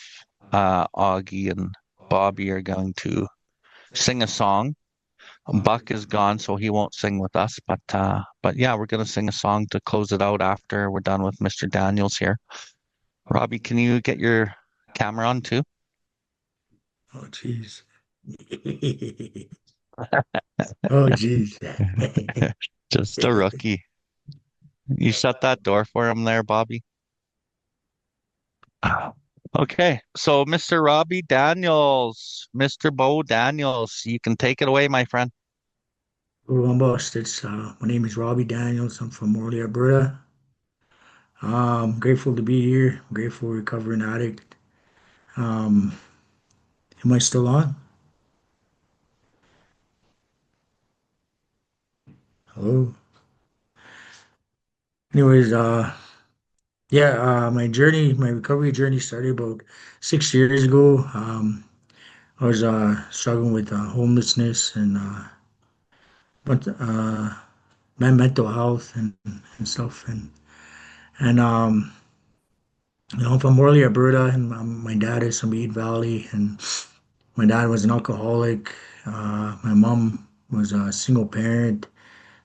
Augie, and Bobby, are going to sing a song. Buck is gone, so he won't sing with us. But yeah, we're gonna sing a song to close it out after we're done with Mr. Daniels here. Robbie, can you get your camera on too?
Oh, jeez. Oh, jeez.
Just a rookie. You shut that door for him there, Bobby. Okay, so Mr. Robbie Daniels, Mr. Bo Daniels, you can take it away, my friend.
Hello, I'm busted. My name is Robbie Daniels. I'm from Morley, Alberta. Grateful to be here. I'm grateful recovering addict. Um, am I still on? Hello. Anyways, yeah, my recovery journey started about 6 years ago. I was struggling with homelessness and but my mental health and stuff and I'm from Morley, Alberta, and my dad is from Eat Valley, and my dad was an alcoholic. My mom was a single parent.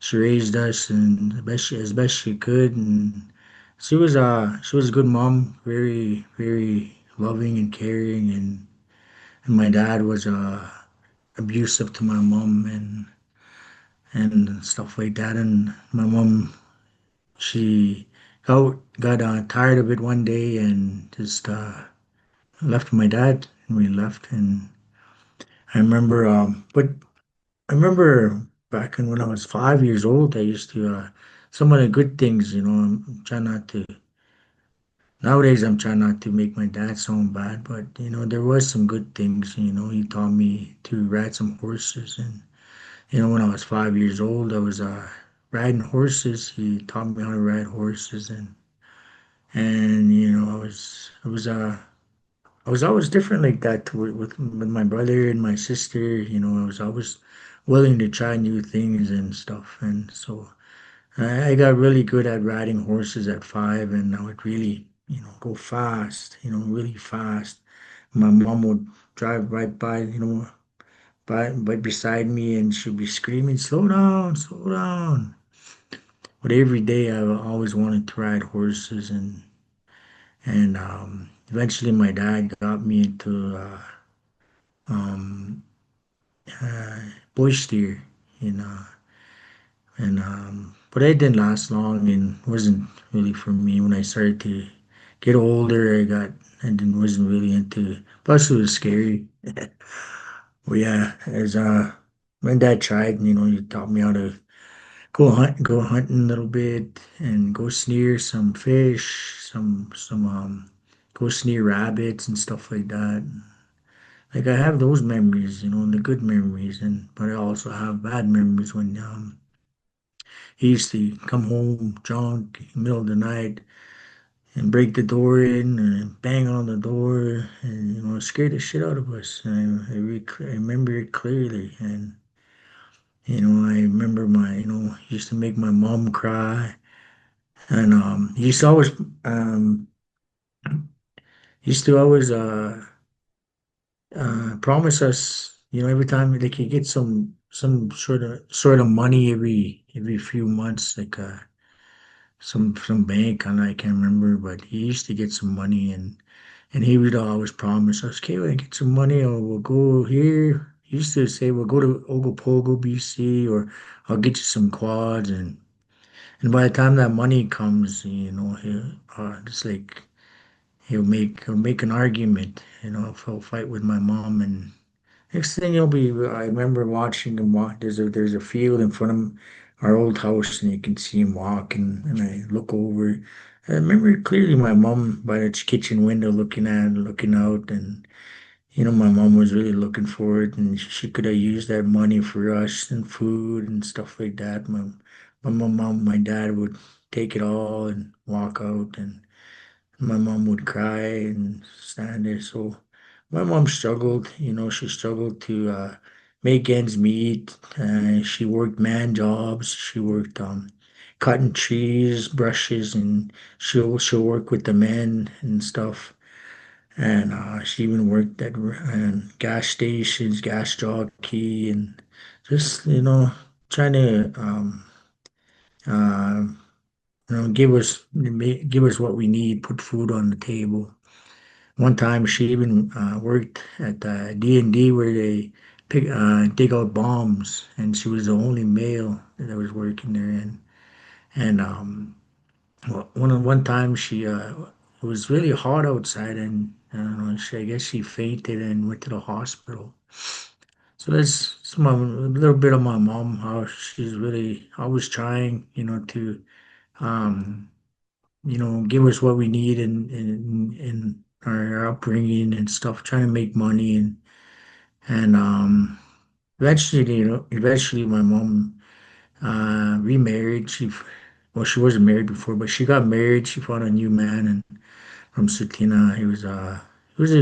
She raised us and as best she could, and she was a good mom, very very loving and caring, and my dad was abusive to my mom and stuff like that. And my mom, she got tired of it one day and just left my dad, and we left. And but I remember back when I was 5 years old, I used to some of the good things, I'm trying not to. Nowadays, I'm trying not to make my dad sound bad, but there was some good things. He taught me to ride some horses, and when I was 5 years old, I was riding horses. He taught me how to ride horses, and I was always different like that with my brother and my sister. I was always willing to try new things and stuff. And so I got really good at riding horses at 5, and I would really, go fast, really fast. my mom would drive right by, right beside me, and she'd be screaming, "Slow down, slow down." But every day I always wanted to ride horses, and eventually my dad got me into um, uh, bush steer, you know, and but it didn't last long and wasn't really for me. When I started to get older, I didn't wasn't really into. Plus, it was scary. Well, yeah, as my dad tried, he taught me how to go hunting a little bit and go snare some fish, go snare rabbits and stuff like that. Like I have those memories, the good memories, and but I also have bad memories when he used to come home drunk in the middle of the night and break the door in and bang on the door and scare the shit out of us. And I remember it clearly, and I remember he used to make my mom cry, and he um used to always promise us, every time they could get some sort of money every few months, like some bank, and I can't remember, but he used to get some money, and he would always promise us, "Okay, when I get some money, we'll go here." He used to say, "We'll go to Ogopogo, BC, or I'll get you some quads," and by the time that money comes, he'll just like he'll make an argument, if he'll fight with my mom, and next thing you'll be, I remember watching him walk. There's a field in front of our old house, and you can see him walking. And I look over. I remember clearly my mom by the kitchen window looking out, and my mom was really looking for it, and she could have used that money for us and food and stuff like that. My dad would take it all and walk out, and my mom would cry and stand there. So my mom struggled, she struggled to make ends meet. She worked man jobs. She worked cutting trees, brushes, and she'll work with the men and stuff. And she even worked at gas stations, gas jockey, and just trying to uh, give us what we need, put food on the table. One time she even worked at D&D where they dig out bombs, and she was the only male that was working there. And one time it was really hot outside, and I don't know, I guess she fainted and went to the hospital. So that's a little bit of my mom, how she's really always trying, to um, give us what we need in our upbringing and stuff, trying to make money, and eventually my mom remarried. Well, she wasn't married before, but she got married. She found a new man, and from Sutina, he was a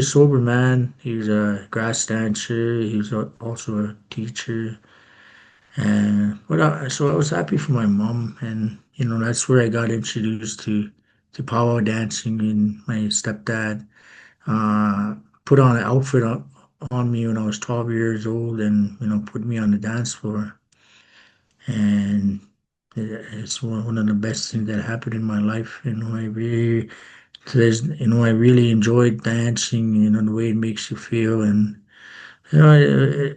sober man. He was a grass dancer. He was also a teacher. And so I was happy for my mom, and that's where I got introduced to powwow dancing. And my stepdad uh, put on an outfit on me when I was 12 years old, and put me on the dance floor. And it's one of the best things that happened in my life. I really enjoyed dancing. The way it makes you feel, and you know,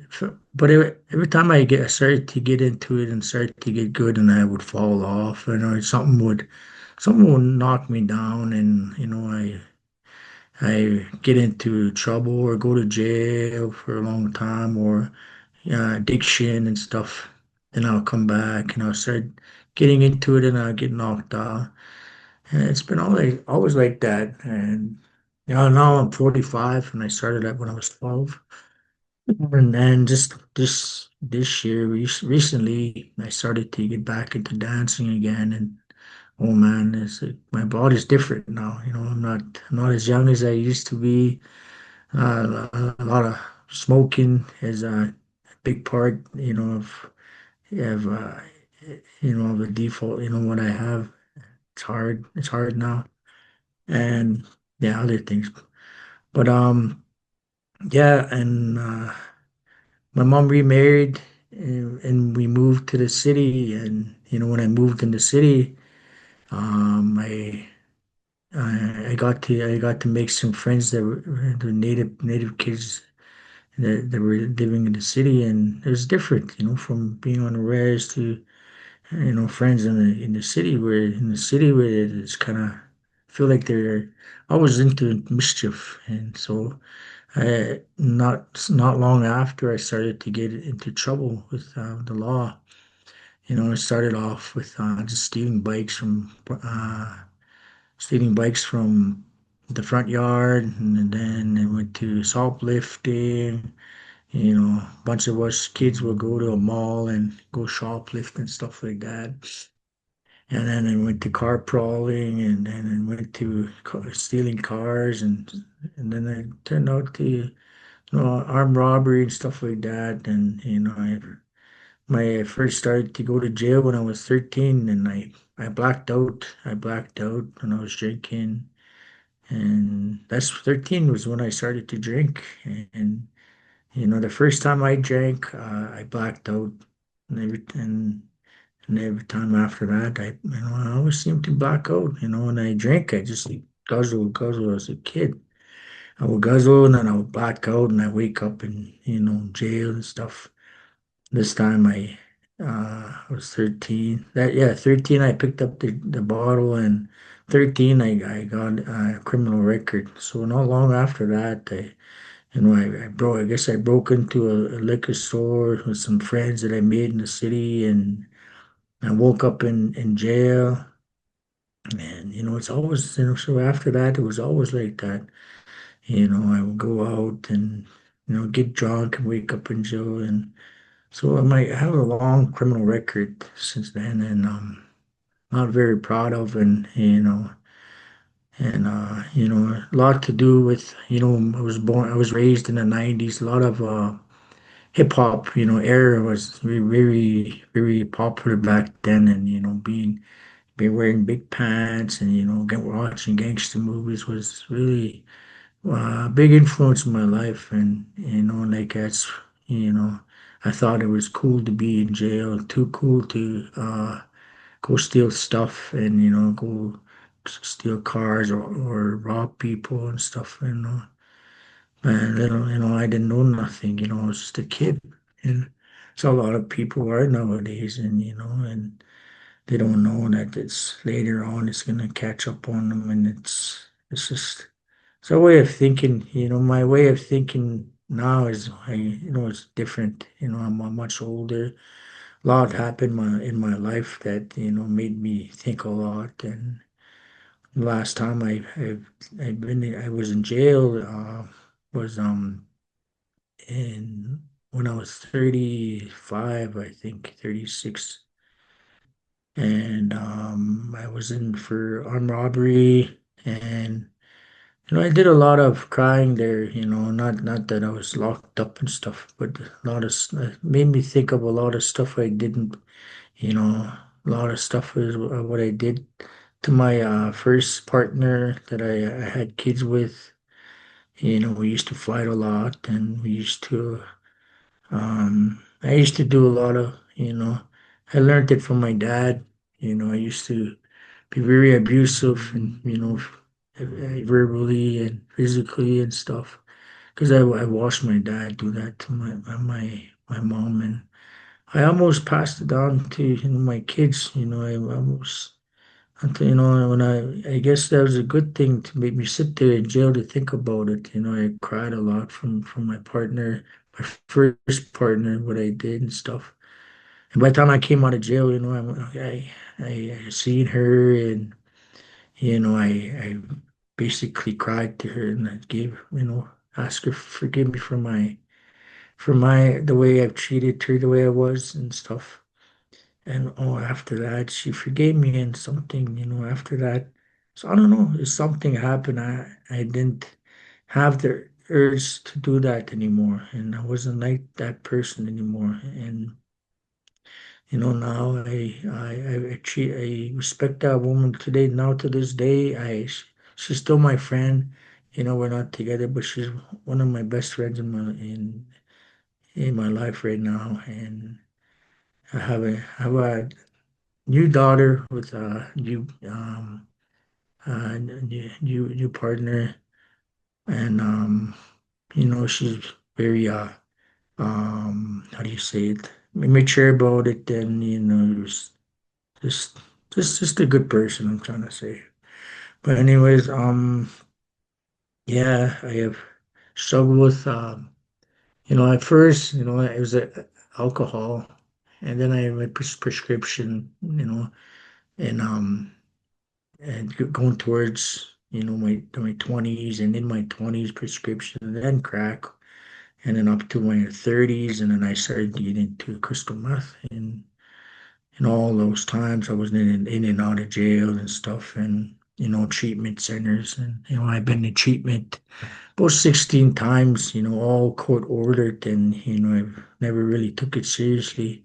but every time I started to get into it and started to get good, and I would fall off, something would knock me down, and I get into trouble or go to jail for a long time, or addiction and stuff. Then I'll come back and I'll start getting into it, and I'll get knocked out. And it's been always like that. And now I'm 45, and I started that when I was 12. And then just this year, recently, I started to get back into dancing again, and oh man, my body's different now. I'm not as young as I used to be. A lot of smoking is a big part, of of the default. What I have. It's hard. It's hard now, and yeah, other things. But yeah, and my mom remarried, and we moved to the city. And when I moved in the city, um, I I got to make some friends that were the native kids that were living in the city, and it was different, from being on the res to friends in the city, where it's kind of feel like they're always into mischief. And so not long after I started to get into trouble with the law. I started off with just stealing bikes from the front yard, and then I went to shoplifting. A bunch of us kids would go to a mall and go shoplift and stuff like that. And then I went to car prowling, and then I went to stealing cars, and then I turned out to armed robbery and stuff like that. And I first started to go to jail when I was 13, and I blacked out. I blacked out when I was drinking, and that's 13 was when I started to drink. And the first time I drank, I blacked out, and every time after that, I always seem to black out. When I drink, I just like guzzle, guzzle as a kid. I would guzzle, and then I would black out, and I wake up in, jail and stuff. This time was 13. 13, I picked up the bottle, and 13, I got a criminal record. So not long after that, I guess I broke into a liquor store with some friends that I made in the city, and I woke up in jail. And it's always, so after that, it was always like that. I would go out and get drunk and wake up in jail. And so I have a long criminal record since then, and not very proud of. And a lot to do with, I was raised in the 90s. A lot of hip hop, era was very, very, very popular back then. And being wearing big pants, and watching gangster movies was really a big influence in my life. And like that's I thought it was cool to be in jail, too cool to go steal stuff, and go steal cars, or rob people and stuff. And I didn't know nothing. I was just a kid. And so a lot of people are nowadays, and they don't know that it's later on it's gonna catch up on them. And it's just it's a way of thinking. My way of thinking now is, it's different. I'm much older. A lot happened in my life that made me think a lot. And the last time I was in jail, was in when I was 35, I think 36. And I was in for armed robbery. And I did a lot of crying there. Not that I was locked up and stuff, but a lot of made me think of a lot of stuff I didn't. A lot of stuff is what I did to my first partner that I had kids with. We used to fight a lot, and I used to do a lot of, I learned it from my dad. I used to be very abusive, and, verbally and physically and stuff. Because I watched my dad do that to my mom, and I almost passed it on to my kids. I almost until when I guess that was a good thing to make me sit there in jail to think about it. I cried a lot from my partner, my first partner, what I did and stuff. And by the time I came out of jail, I seen her, and I basically cried to her, and I gave asked her to forgive me for the way I've treated her, the way I was and stuff. And after that, she forgave me, and something, after that. So I don't know, if something happened. I didn't have the urge to do that anymore, and I wasn't like that person anymore. And now I respect that woman today. Now to this day, she's still my friend. we're not together, but she's one of my best friends in my life right now. And I have a new daughter with a new partner, and she's very how do you say it, mature about it, and just just a good person, I'm trying to say. But anyways, yeah, I have struggled with at first, it was alcohol, and then I had my prescription, and going towards my 20s, and in my 20s prescription, and then crack, and then up to my 30s, and then I started getting into crystal meth, and all those times I was in and out of jail and stuff, and treatment centers, and I've been in treatment about 16 times, all court ordered, and I've never really took it seriously.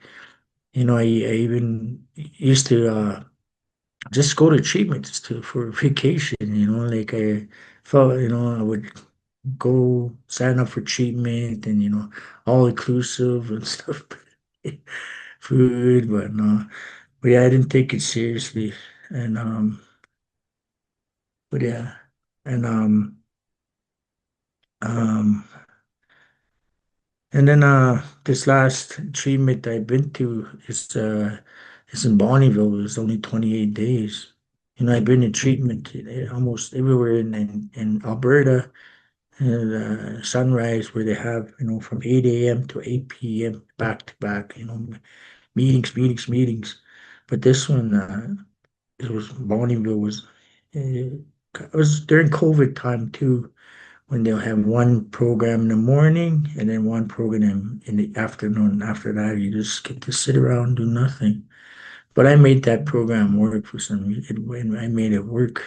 I even used to just go to treatment just for vacation, like I felt, I would go sign up for treatment, and all inclusive and stuff, food, but no. But yeah, I didn't take it seriously. And but yeah. And um and then this last treatment I've been to is in Bonneville. It's only 28 days. I've been in treatment almost everywhere in Alberta, and Sunrise, where they have, from 8 a.m. to 8 p.m. back to back, meetings, meetings, meetings. But this one, it was Bonneville it was during COVID time too, when they'll have one program in the morning and then one program in the afternoon. After that, you just get to sit around and do nothing. But I made that program work for some reason. When I made it work,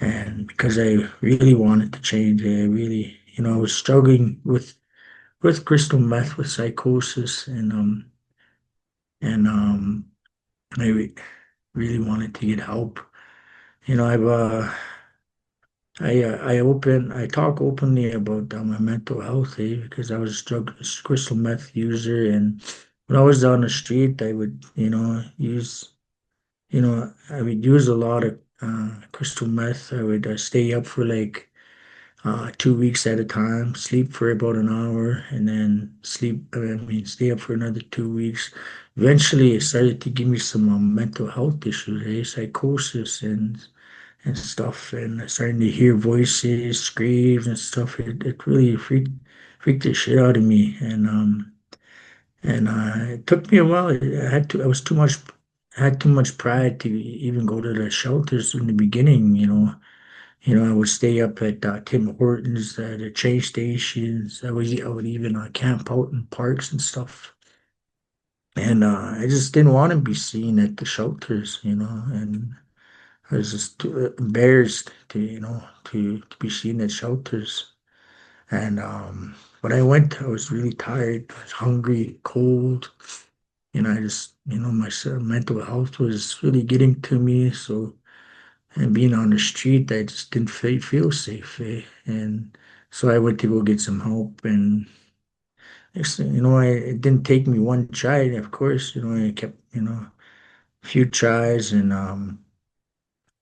and because I really wanted to change, I really, I was struggling with crystal meth, with psychosis, and I really wanted to get help. I've I talk openly about my mental health, because I was a crystal meth user, and when I was on the street, I would, I would use a lot of crystal meth. I would stay up for like 2 weeks at a time, sleep for about an hour, and then stay up for another 2 weeks. Eventually, it started to give me some mental health issues, psychosis and stuff, and starting to hear voices, screams and stuff. It really freaked the shit out of me, and it took me a while. I was too much, I had too much pride to even go to the shelters in the beginning. I would stay up at Tim Hortons, the train stations. I would even camp out in parks and stuff. And I just didn't want to be seen at the shelters, and I was just too embarrassed to, to be seen at shelters. And when I went, I was really tired, I was hungry, cold. I just, my mental health was really getting to me. So, and being on the street, I just didn't feel safe. And so I went to go get some help. And it didn't take me one try. Of course, I kept, a few tries, and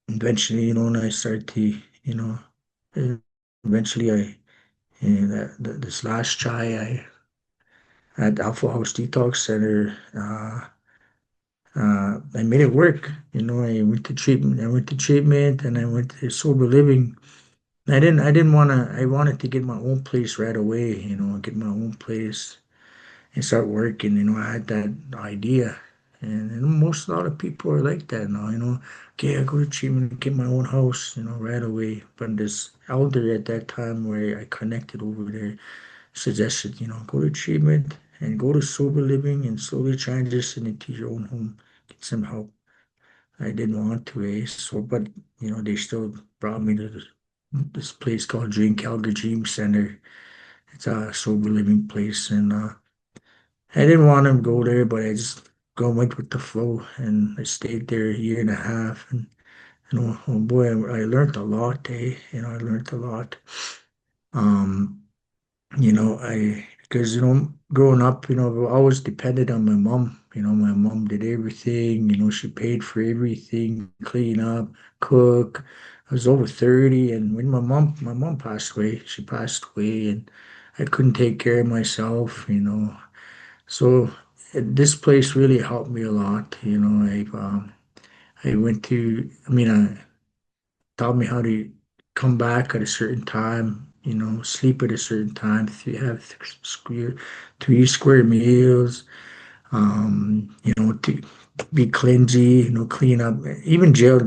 eventually, and I started to, uh, eventually this last try, I at Alpha House Detox Center, I made it work. I went to treatment. And I went to sober living. I didn't I wanted to get my own place right away, get my own place and start working. I had that idea. And most a lot of people are like that now, okay, I go to treatment, get my own house, right away. But this elder at that time where I connected over there suggested, go to treatment and go to sober living and slowly transition into your own home, get some help. I didn't want to, so, but, they still brought me to this place called Calgary Dream Center. It's a sober living place, and I didn't want to go there, but I just went with the flow, and I stayed there a year and a half, and Oh boy, I learned a lot, I learned a lot. Um, because, growing up, I always depended on my mom. My mom did everything, she paid for everything, clean up, cook. I was over 30, and when my mom passed away, she passed away, and I couldn't take care of myself. So this place really helped me a lot. I went to, taught me how to come back at a certain time, sleep at a certain time, to have three square meals, to be cleansy, clean up. Even jail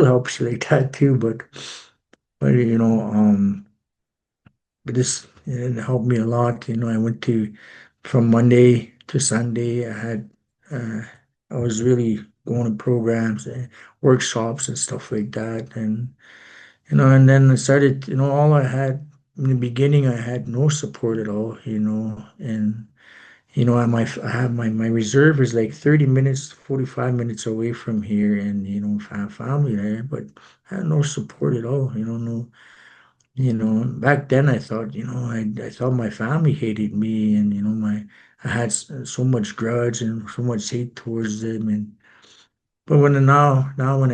helps you like that too, but this it helped me a lot. I went to from Monday to Sunday. Uh, I was really going to programs, workshops and stuff like that, and then I started, all I had in the beginning, I had no support at all, and I have my reserve is like 30 minutes, 45 minutes away from here, and I have family there, but I had no support at all, no, back then I thought, I thought my family hated me, and I had so much grudge and so much hate towards them, and but now when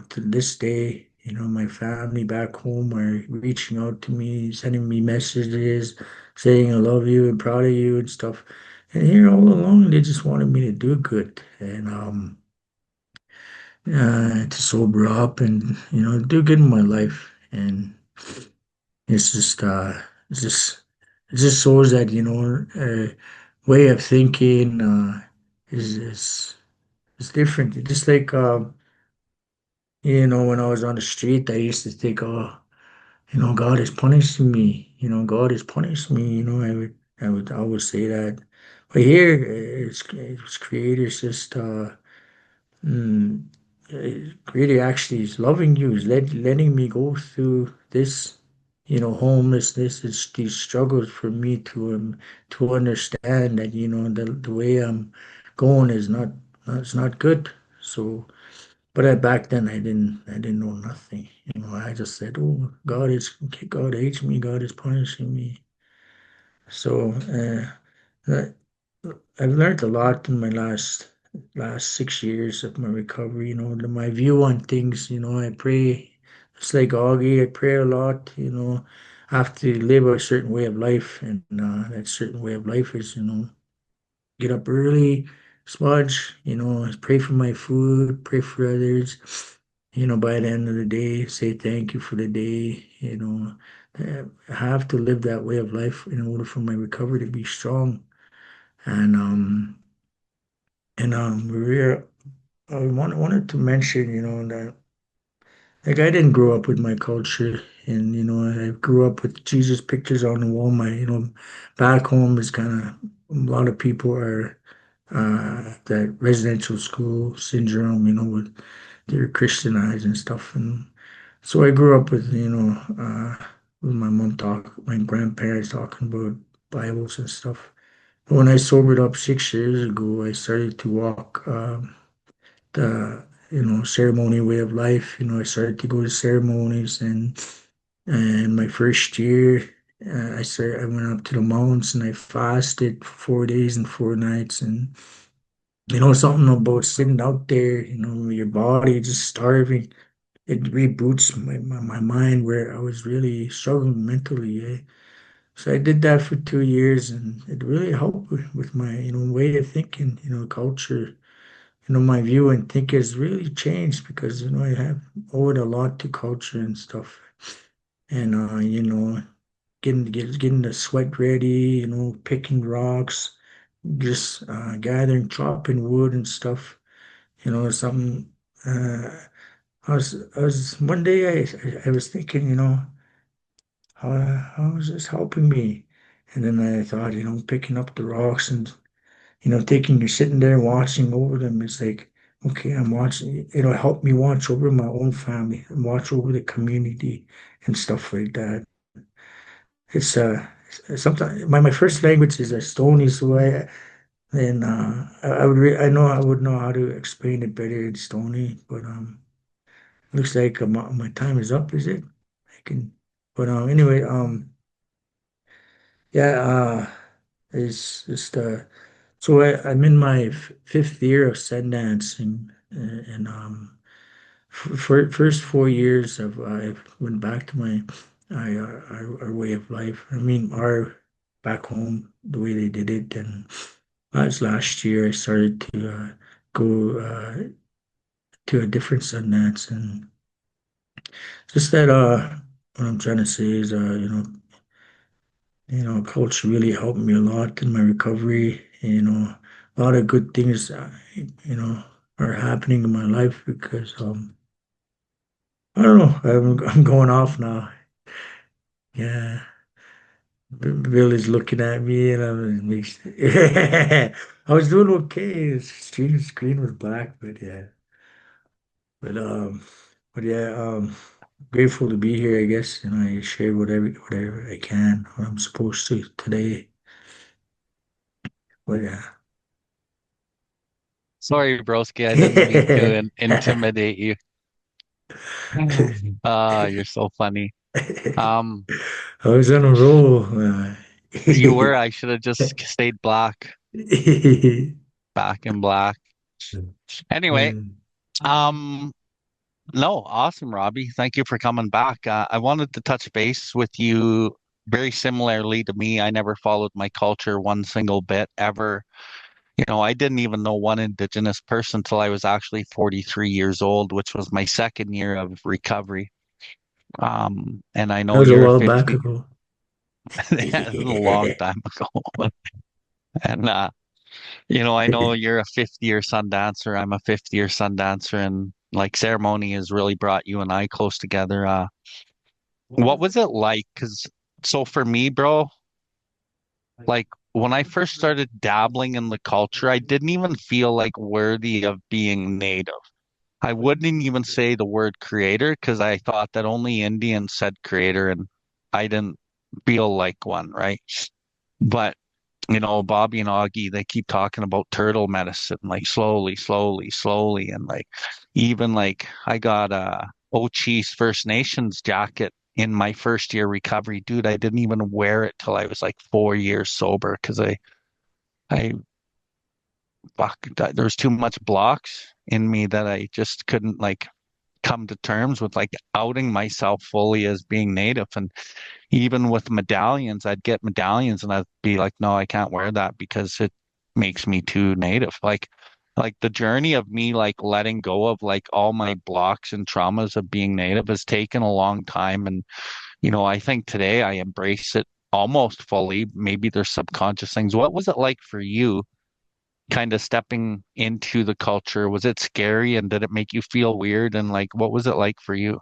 to this day, my family back home are reaching out to me, sending me messages, saying I love you and proud of you and stuff. And here all along, they just wanted me to do good and to sober up and do good in my life. And it's just it's just it just shows that way of thinking is different. It's just like when I was on the street, I used to think, oh, God is punishing me. God is punishing me. I would always say that. But here, it's Creator's just, mm, Creator actually is loving you, is letting me go through this, homelessness, these struggles for me to understand that, the way I'm going is it's not good. So, but back then I didn't know nothing. I just said, "Oh, God hates me. God is punishing me." So I- I've learned a lot in my last 6 years of my recovery. My view on things. I pray. It's like Augie. I pray a lot. I have to live a certain way of life, and that certain way of life is, get up early, smudge, pray for my food, pray for others. By the end of the day, say thank you for the day. I have to live that way of life in order for my recovery to be strong. And Maria, I wanted to mention, that like I didn't grow up with my culture, and I grew up with Jesus pictures on the wall. My back home is kind of a lot of people are that residential school syndrome, with they're Christianized and stuff, and so I grew up with my my grandparents talking about Bibles and stuff. But when I sobered up 6 years ago, I started to walk the ceremony way of life. I started to go to ceremonies, and my first year, I went up to the mountains and I fasted for 4 days and 4 nights, and something about sitting out there, your body just starving. It reboots my mind where I was really struggling mentally. So I did that for 2 years, and it really helped with my way of thinking, culture. My view and think has really changed because I have owed a lot to culture and stuff, and getting the sweat ready, picking rocks, just chopping wood and stuff. Something. I was one day I was thinking, how is this helping me? And then I thought, picking up the rocks and you're sitting there watching over them. It's like, okay, I'm watching. It'll help me watch over my own family and watch over the community and stuff like that. It's sometimes my first language is Estonian, so I would I know I would know how to explain it better in Estonian, but looks like my time is up, is it? I can, but anyway, yeah, it's just so I'm in my fifth year of Sun dancing, and for first 4 years of I went back to my our way of life. I mean, our back home, the way they did it, and last year I started to go to a different Sundance, and just that what I'm trying to say is culture really helped me a lot in my recovery. A lot of good things you know are happening in my life because I don't know, I'm going off now. Yeah. Bill is looking at me and I was doing okay. The screen was black, but yeah. But but yeah, grateful to be here, I guess, and I share whatever I can, what I'm supposed to today. But yeah.
Sorry, broski, I didn't mean to intimidate you. Ah, you're so funny. Um,
I was on a roll.
you were. I should have just stayed black, back in black. Anyway, um, no, awesome, Robbie. Thank you for coming back. I wanted to touch base with you very similarly to me. I never followed my culture one single bit ever. I didn't even know one Indigenous person till I was actually 43 years old, which was my second year of recovery. And I
That
know
was a
you're
while back
50,
ago.
yeah, a long time ago. And I know you're a 50-year sun dancer. I'm a 50-year sun dancer, and like ceremony has really brought you and I close together. What was it like? Because so for me, bro, like when I first started dabbling in the culture, I didn't even feel like worthy of being native. I wouldn't even say the word creator because I thought that only Indians said creator and I didn't feel like one, right? But Bobby and Augie, they keep talking about turtle medicine, like slowly, slowly, slowly. And like, even like I got a Ochi's First Nations jacket in my first year recovery. Dude, I didn't even wear it till I was like 4 years sober because I, fuck, there was too much blocks in me that I just couldn't like come to terms with like outing myself fully as being native. And even with medallions, I'd get medallions and I'd be like, no, I can't wear that because it makes me too native. Like the journey of me like letting go of like all my blocks and traumas of being native has taken a long time. And, I think today I embrace it almost fully. Maybe there's subconscious things. What was it like for you kind of stepping into the culture? Was it scary and did it make you feel weird? And like, what was it like for you?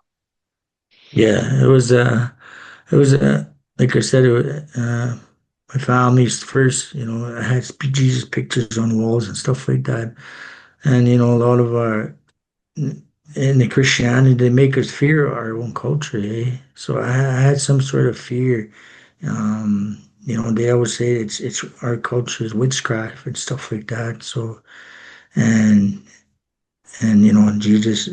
Yeah, it was like I said, my family's first. I had Jesus pictures on walls and stuff like that, and a lot of our in the Christianity they make us fear our own culture, eh? So I had some sort of fear. They always say it's our culture is witchcraft and stuff like that. So and Jesus,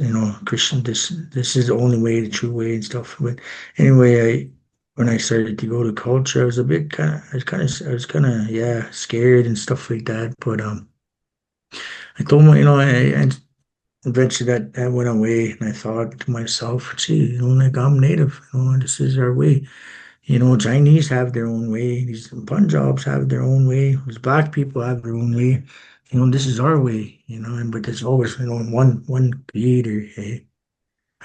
Christian, this is the only way, the true way and stuff. But anyway, when I started to go to culture, I was a bit I was kind of yeah scared and stuff like that. But I told my and eventually that went away, and I thought to myself, gee, like I'm native, this is our way. Chinese have their own way. These Punjabs have their own way. These black people have their own way. This is our way. And but there's always one creator. Eh?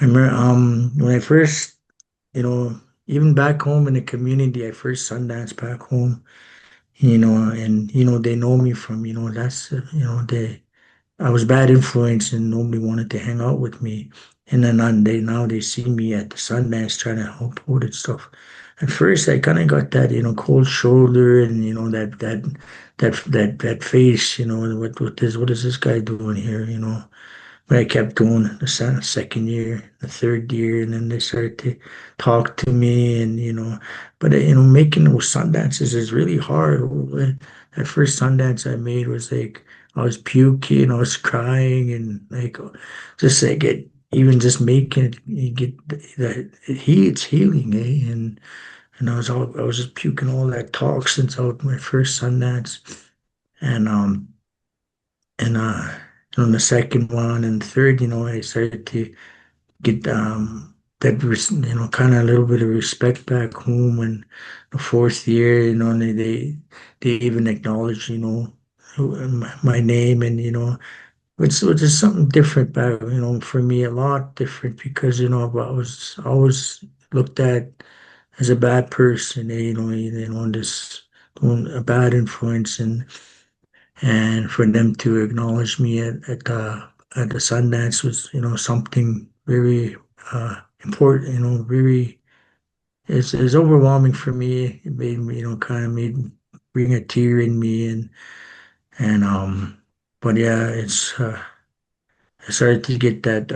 I remember when I first even back home in the community, I first Sundance back home. And they know me from that's they I was bad influence and nobody wanted to hang out with me. And then now they see me at the Sundance trying to help out and stuff. At first, I kind of got that cold shoulder and that face. What is this guy doing here? But I kept going the second year, the third year, and then they started to talk to me, and but making those Sundances is really hard. That first Sundance I made was like I was puking, I was crying, and like just like it, even just making it, you get that it's healing, eh? And I was just puking all that toxins out my first Sundance, and and on the second one and third, I started to get kind of a little bit of respect back home. And the fourth year, they even acknowledge, my name, and which is something different back, for me, a lot different, because I was always looked at as a bad person, this a bad influence. And for them to acknowledge me at the Sundance was, something very important, very, it's overwhelming for me. It made me, kind of made bring a tear in me. And but yeah, I started to get that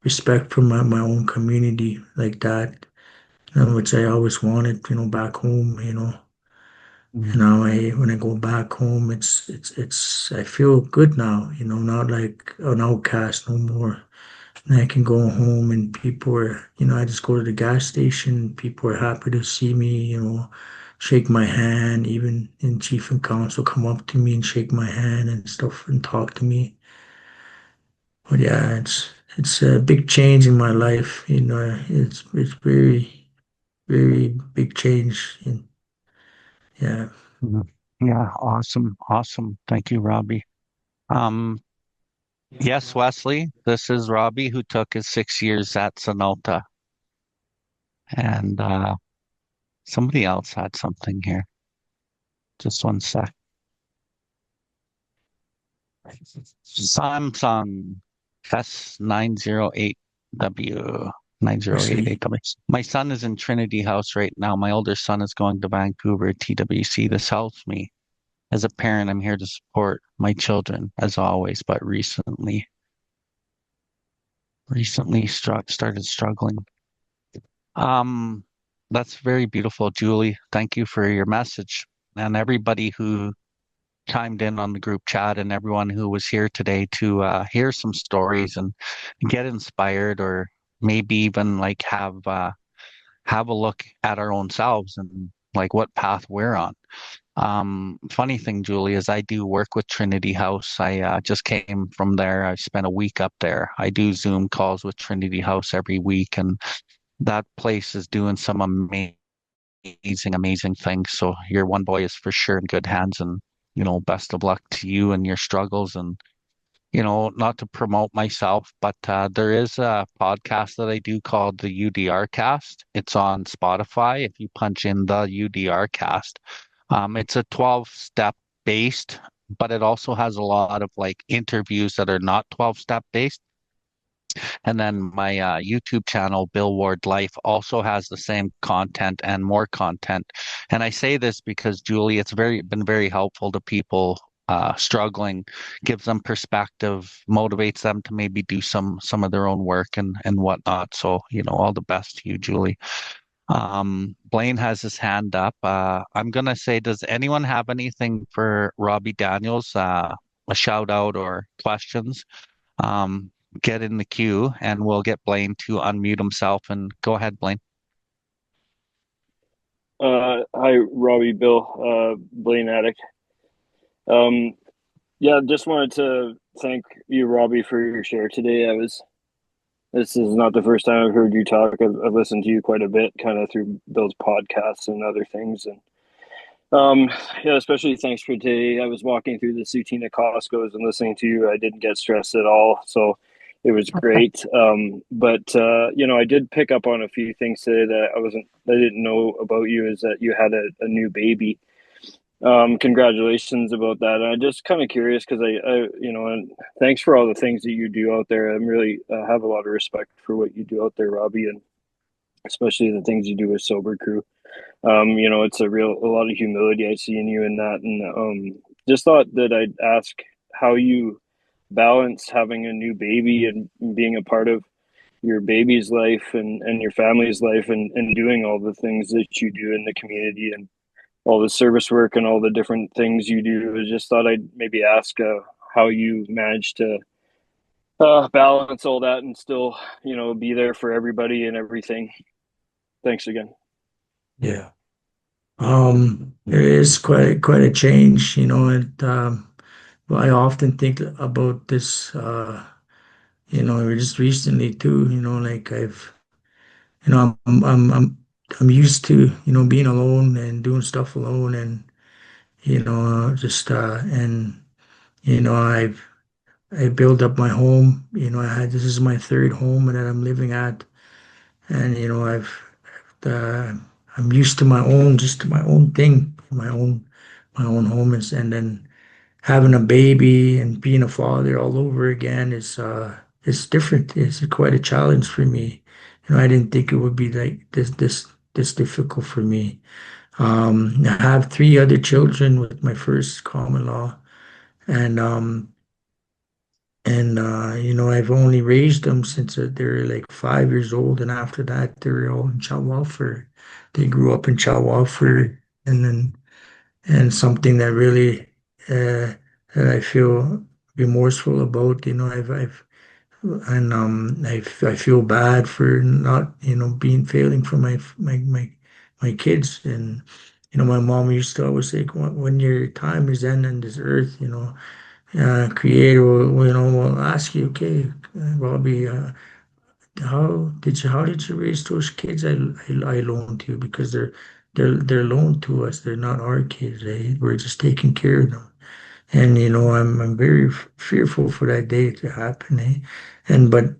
respect from my own community like that, which I always wanted, back home.
Mhm.
And now when I go back home, I feel good now, not like an outcast no more. And I can go home and people are, I just go to the gas station, people are happy to see me, shake my hand, even in chief and council come up to me and shake my hand and stuff and talk to me. But yeah, it's a big change in my life, it's very, very big change. And yeah.
Mhm. Yeah, awesome, awesome. Thank you, Robbie. Um, yes, Wesley, this is Robbie who took his 6 years at Sonota, and somebody else had something here. Just one sec. Samsung S908W
Wesley.
9088W. My son is in Trinity House right now. My older son is going to Vancouver TWC. This helps me. As a parent, I'm here to support my children as always, but recently started struggling. Um, that's very beautiful, Julie. Thank you for your message. And everybody who chimed in on the group chat and everyone who was here today to hear some stories and get inspired, or maybe even like have a look at our own selves and like what path we're on. Funny thing, Julie, is I do work with Trinity House. I just came from there. I spent a week up there. I do Zoom calls with Trinity House every week, and that place is doing some amazing things. So your one boy is for sure in good hands, and best of luck to you and your struggles. And not to promote myself, but there is a podcast that I do called the UDR Cast. It's on Spotify. If you punch in the UDR Cast, it's a 12-step based, but it also has a lot of like interviews that are not 12-step based. And then my YouTube channel, Billwardlife, also has the same content and more content. And I say this because, Julie, it's been very helpful to people struggling, gives them perspective, motivates them to maybe do some of their own work and whatnot. So, all the best to you, Julie. Blaine has his hand up. I'm gonna say, does anyone have anything for Robbie Daniels? A shout out or questions? um, get in the queue and we'll get Blaine to unmute himself and go ahead, Blaine.
Hi, Robbie, Bill, Blaine Attic. Yeah, just wanted to thank you, Robbie, for your share today. This is not the first time I've heard you talk. I've listened to you quite a bit, kind of through those podcasts and other things. And yeah, especially thanks for today. I was walking through the Sutina Costco's and listening to you. I didn't get stressed at all, so it was great. But I did pick up on a few things today that I didn't know about you. Is that you had a new baby? Congratulations about that. And I'm just kind of curious because and thanks for all the things that you do out there. I'm really have a lot of respect for what you do out there, Robbie, and especially the things you do with Sober Crew. It's a lot of humility I see in you in that, and just thought that I'd ask how you balance having a new baby and being a part of your baby's life and your family's life and doing all the things that you do in the community and all the service work and all the different things you do. I just thought I'd maybe ask how you manage to balance all that and still, be there for everybody and everything. Thanks again.
Yeah. It is quite a change, and well, I often think about this, just recently too, like I'm used to, being alone and doing stuff alone and, just, and, I built up my home, this is my third home that I'm living at. And, uh, I'm used to just to my own thing, my own home. And then having a baby and being a father all over again is different. It's quite a challenge for me. I didn't think it would be like this difficult for me. I have three other children with my first common law, and I've only raised them since they're like 5 years old, and after that, they're all in child welfare. They grew up in child welfare, and something that really that I feel remorseful about. I feel bad for not being failing for my kids. And my mom used to always say, when your time is ending on this earth, Creator will ask you, okay, Robbie, how did you raise those kids I loaned to you, because they're loaned to us. They're not our kids. We're just taking care of them. And I'm very fearful for that day to happen. But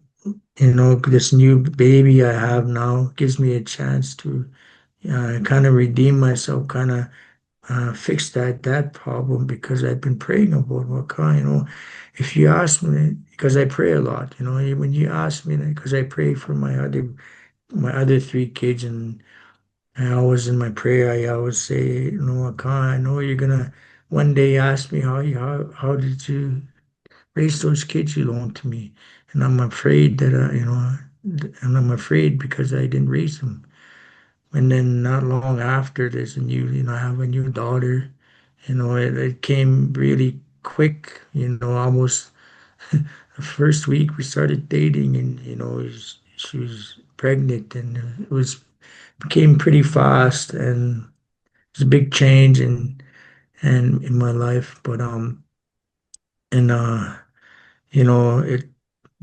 this new baby I have now gives me a chance to kind of redeem myself, kind of fix that problem, because I've been praying about what kind, if you ask me, because I pray a lot, when you ask me, because I pray for my other three kids, and I always in my prayer I always say, Akai, I know you're gonna one day ask me how did you raise those kids you loaned to me, and I'm afraid that and I'm afraid because I didn't raise them. And then not long after, I have a new daughter. It came really quick, almost the first week we started dating, and, she was pregnant, and became pretty fast, and it's a big change and in my life. But, and, it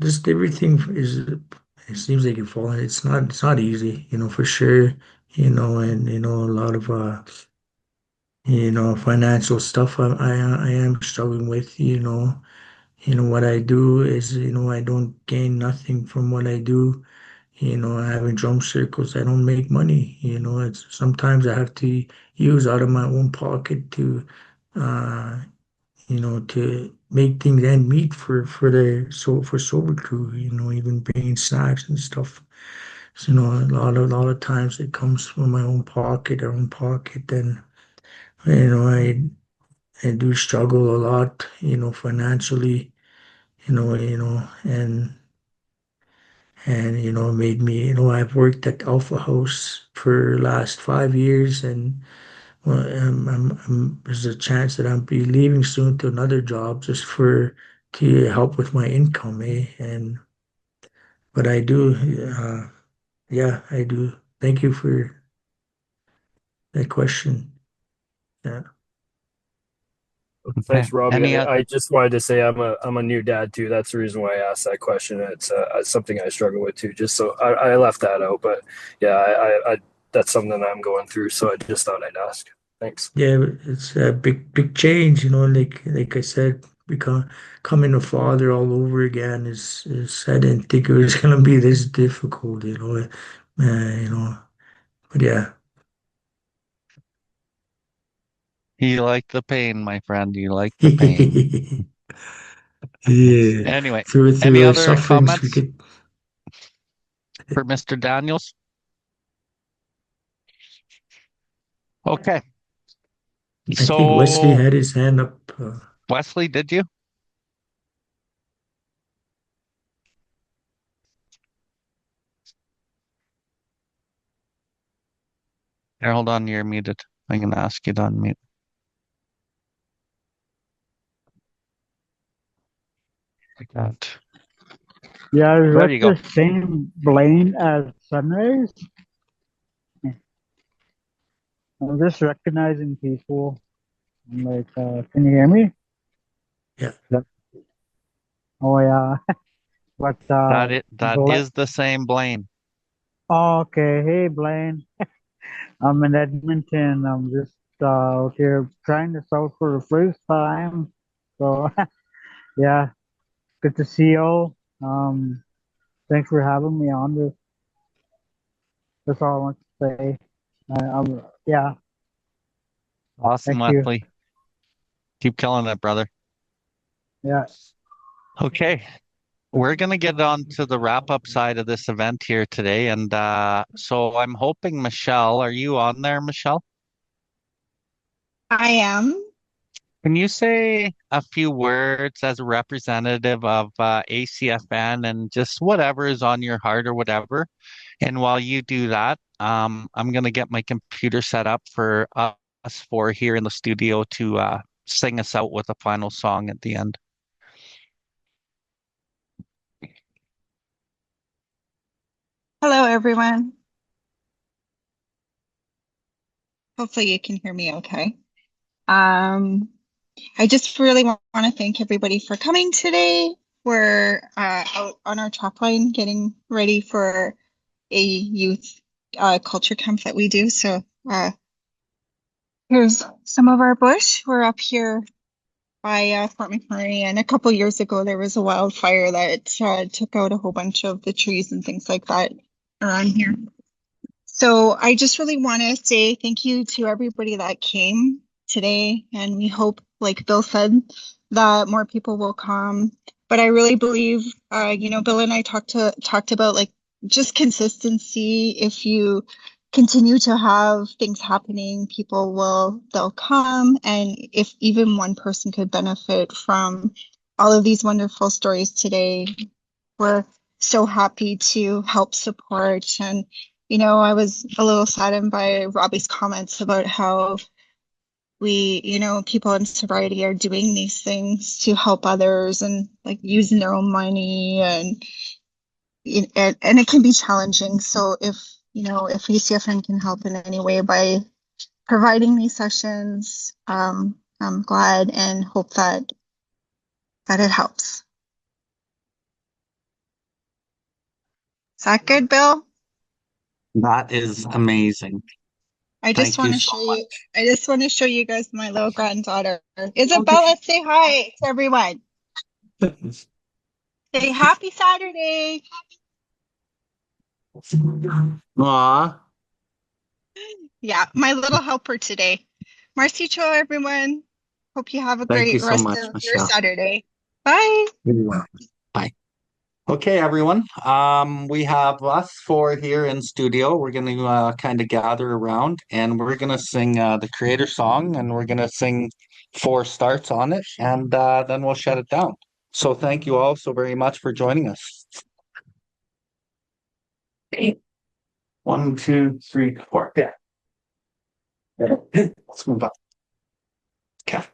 just everything it seems like it falling. It's not easy, for sure, and, a lot of, financial stuff I am struggling with. What I do is, I don't gain nothing from what I do. Having drum circles, I don't make money. It's sometimes I have to use out of my own pocket uh, to make things end meet for sober crew. Even bringing snacks and stuff. So, a lot of times it comes from my own pocket, and you know, I I do struggle a lot, financially, and made me, I've worked at Alpha House for last 5 years, and well, there's a chance that I'll be leaving soon to another job just to help with my income, and but I do, yeah, I do. Thank you for that question. Yeah.
Okay.
Thanks, Robbie.
Any
I just wanted to say I'm a new dad too. That's the reason why I asked that question. It's something I struggle with too. Just so I left that out, but yeah, I that's something that I'm going through. So I just thought I'd ask. Thanks.
Yeah, it's a big change, like I said, becoming a father all over again is I didn't think it was gonna be this difficult, you know. But yeah.
You like the pain, my friend. You like the pain.
Yeah.
Anyway, any
Through our
other
sufferings we
comments
get.
for Mr. Daniels? Okay.
I think Wesley
So,
had his hand up.
Wesley, did you? Here, hold on, you're muted. I'm gonna ask you to unmute. Like that.
Yeah, is
There
that
you go.
the same Blaine as Sunrise? I'm just recognizing people. I'm like, can you hear me?
Yeah.
Oh yeah. But
That is the same Blaine.
oh, okay. Hey Blaine. I'm in Edmonton. I'm just out here trying this out for the first time. So yeah, good to see you. Thanks for having me on this. That's all I want to say. Yeah,
Awesome,
thank you.
Leslie. Keep killing it, brother.
Yeah.
Okay. We're going to get on to the wrap up side of this event here today. And so I'm hoping, Michelle, are you on there, Michelle?
I am.
Can you say a few words as a representative of ACFN and just whatever is on your heart or whatever? And while you do that, I'm going to get my computer set up for us four here in the studio to sing us out with a final song at the end.
Hello, everyone. Hopefully you can hear me okay. I just really want to thank everybody for coming today. We're out on our top line getting ready for a youth culture camp that we do. So here's some of our bush. We're up here by Fort McMurray, and a couple years ago there was a wildfire that took out a whole bunch of the trees and things like that around here. So I just really want to say thank you to everybody that came today, and we hope, like Bill said, that more people will come. But I really believe, Bill and I talked about like just consistency. If you continue to have things happening, they'll come, and if even one person could benefit from all of these wonderful stories today, we're so happy to help support. And I was a little saddened by Robbie's comments about how people in sobriety are doing these things to help others and like using their own money, and it can be challenging. So if ACFN can help in any way by providing these sessions, I'm glad and hope that it helps. Is that good, Bill?
That is amazing.
I just
Thank you
want to
so
show you.
much.
I just want to show you guys my little granddaughter. Isabella, say hi to everyone. Say happy Saturday.
Aw,
Yeah, my little helper today. Marcy cho, everyone. Hope you have a
thank you
great
so
rest
much,
of your
Michelle.
Saturday. Bye.
Bye. Okay, everyone. We have us four here in studio. We're going to kind of gather around and we're going to sing the creator song and we're going to sing four starts on it and then we'll shut it down. So thank you all so very much for joining us. 1, 2, 3, 4. Yeah. Let's move on. Okay.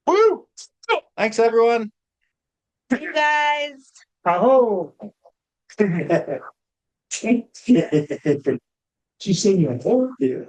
Woo! Thanks, everyone.
You guys.
Oh. She's saying you.